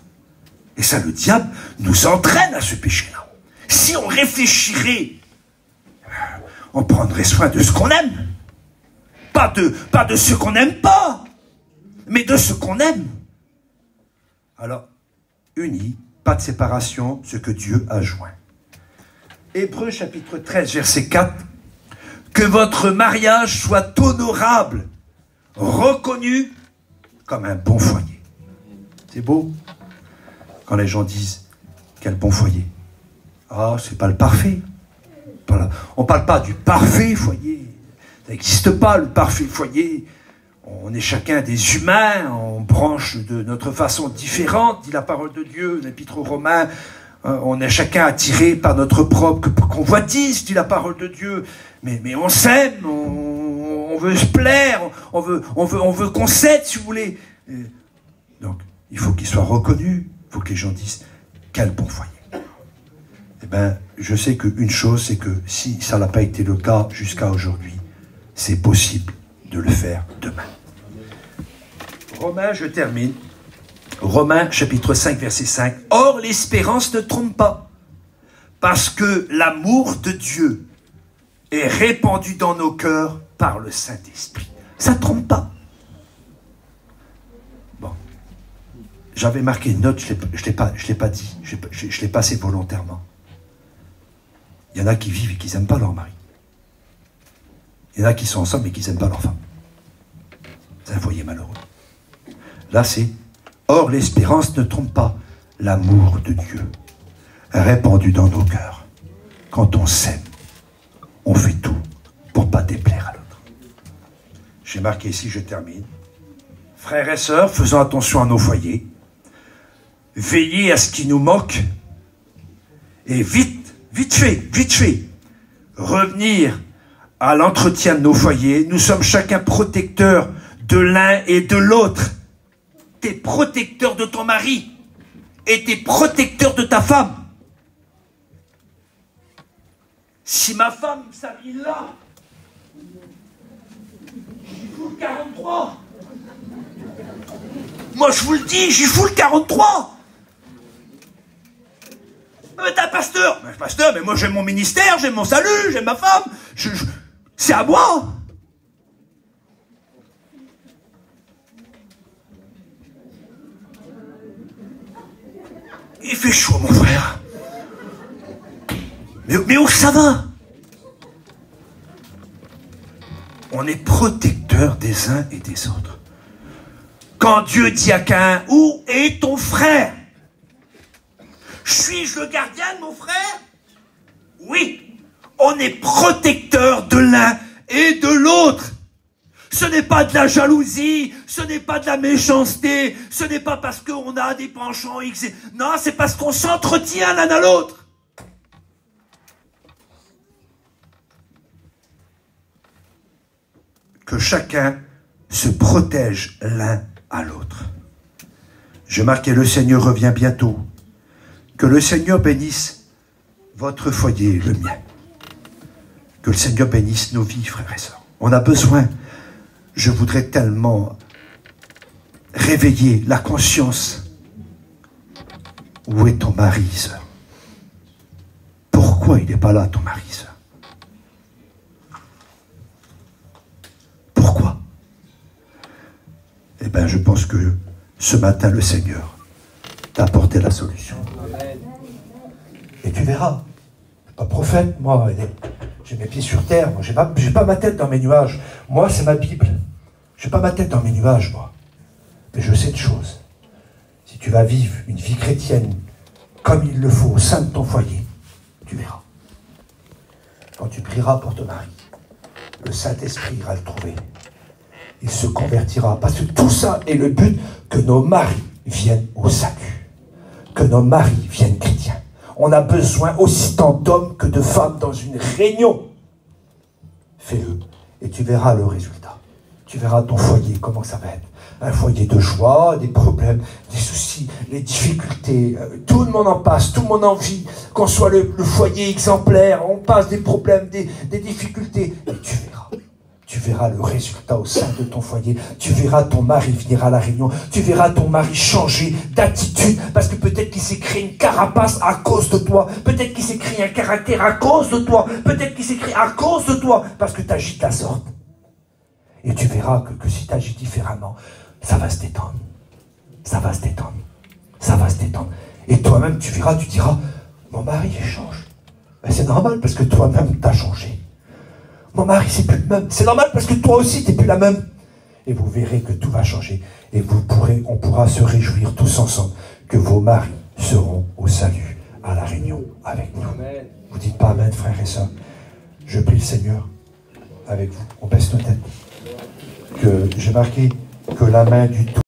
Et ça, le diable nous entraîne à ce péché-là. Si on réfléchirait, on prendrait soin de ce qu'on aime. Pas de ce qu'on n'aime pas, mais de ce qu'on aime. Alors, unis, pas de séparation, ce que Dieu a joint. Hébreux chapitre 13, verset 4. Que votre mariage soit honorable, reconnu comme un bon foyer. C'est beau quand les gens disent quel bon foyer. Ah, c'est pas le parfait. On parle pas du parfait foyer. Ça n'existe pas le parfait foyer. On est chacun des humains, on branche de notre façon différente, dit la parole de Dieu, l'épître aux Romains. On est chacun attiré par notre propre convoitise, dit la parole de Dieu. Mais on s'aime, on veut se plaire, on veut qu'on s'aide, si vous voulez. Donc, il faut qu'il soit reconnu, il faut que les gens disent quel bon foyer. Eh bien, je sais qu'une chose, c'est que si ça n'a pas été le cas jusqu'à aujourd'hui, c'est possible de le faire demain. Romains, je termine. Romains, chapitre 5, verset 5. Or, l'espérance ne trompe pas, parce que l'amour de Dieu est répandu dans nos cœurs par le Saint-Esprit. Ça ne trompe pas. Bon. J'avais marqué une note, je ne l'ai pas dit, je l'ai passé volontairement. Il y en a qui vivent et qui n'aiment pas leur mari. Il y en a qui sont ensemble et qui n'aiment pas leur femme. C'est un foyer malheureux. Là, c'est « Or, l'espérance ne trompe pas, l'amour de Dieu répandu dans nos cœurs. Quand on s'aime, on fait tout pour ne pas déplaire à l'autre. » J'ai marqué ici, je termine. Frères et sœurs, faisons attention à nos foyers. Veillez à ce qui nous moque. Et vite fait, revenir à l'entretien de nos foyers. Nous sommes chacun protecteurs de l'un et de l'autre. T'es protecteur de ton mari et t'es protecteur de ta femme. Si ma femme s'habille là, j'y fous le 43. Moi je vous le dis, j'y fous le 43. Mais t'es un pasteur. Mais moi j'aime mon ministère, j'aime mon salut, j'aime ma femme. C'est à moi. Il fait chaud, mon frère. Mais où ça va? On est protecteurs des uns et des autres. Quand Dieu dit à Caïn, où est ton frère? Suis-je le gardien de mon frère? Oui, on est protecteurs de l'un et de l'autre. Ce n'est pas de la jalousie, ce n'est pas de la méchanceté, ce n'est pas parce qu'on a des penchants X. Non, c'est parce qu'on s'entretient l'un à l'autre. Que chacun se protègent l'un à l'autre. Je marque et le Seigneur revient bientôt. Que le Seigneur bénisse votre foyer, le mien. Que le Seigneur bénisse nos vies, frères et sœurs. On a besoin, je voudrais tellement réveiller la conscience. Où est ton mari, sœur? Pourquoi il n'est pas là, ton mari, sœur? Pourquoi? Eh bien, je pense que ce matin, le Seigneur t'a apporté la solution. Et tu verras. Je ne suis pas prophète, moi. J'ai mes pieds sur terre. Moi, j'ai pas ma tête dans mes nuages. Moi, c'est ma Bible. Je n'ai pas ma tête dans mes nuages, moi. Mais je sais une chose. Si tu vas vivre une vie chrétienne comme il le faut au sein de ton foyer, tu verras. Quand tu prieras pour ton mari, le Saint-Esprit ira le trouver. Il se convertira. Parce que tout ça est le but, que nos maris viennent au salut. Que nos maris viennent chrétiens. On a besoin aussi tant d'hommes que de femmes dans une réunion. Fais-le et tu verras le résultat. Tu verras ton foyer, comment ça va être. Un foyer de joie, des problèmes, des soucis, les difficultés. Tout le monde en passe, tout le monde en vit. Qu'on soit le foyer exemplaire, on passe des problèmes, des difficultés. Et tu verras. Tu verras le résultat au sein de ton foyer. Tu verras ton mari venir à la réunion. Tu verras ton mari changer d'attitude. Parce que peut-être qu'il s'est créé une carapace à cause de toi. Peut-être qu'il s'est créé un caractère à cause de toi. Peut-être qu'il s'est créé à cause de toi. Parce que tu agis de la sorte. Et tu verras que si tu agis différemment, ça va se détendre. Ça va se détendre. Ça va se détendre. Et toi-même, tu verras, tu diras, mon mari, il change. Ben, c'est normal parce que toi-même, tu as changé. Mon mari, c'est plus le même. C'est normal parce que toi aussi, tu n'es plus la même. Et vous verrez que tout va changer. Et on pourra se réjouir tous ensemble que vos maris seront au salut à la réunion avec nous. Amen. Vous dites pas amen, frères et sœurs. Je prie le Seigneur avec vous. On baisse nos têtes. Que j'ai marqué que la main du tout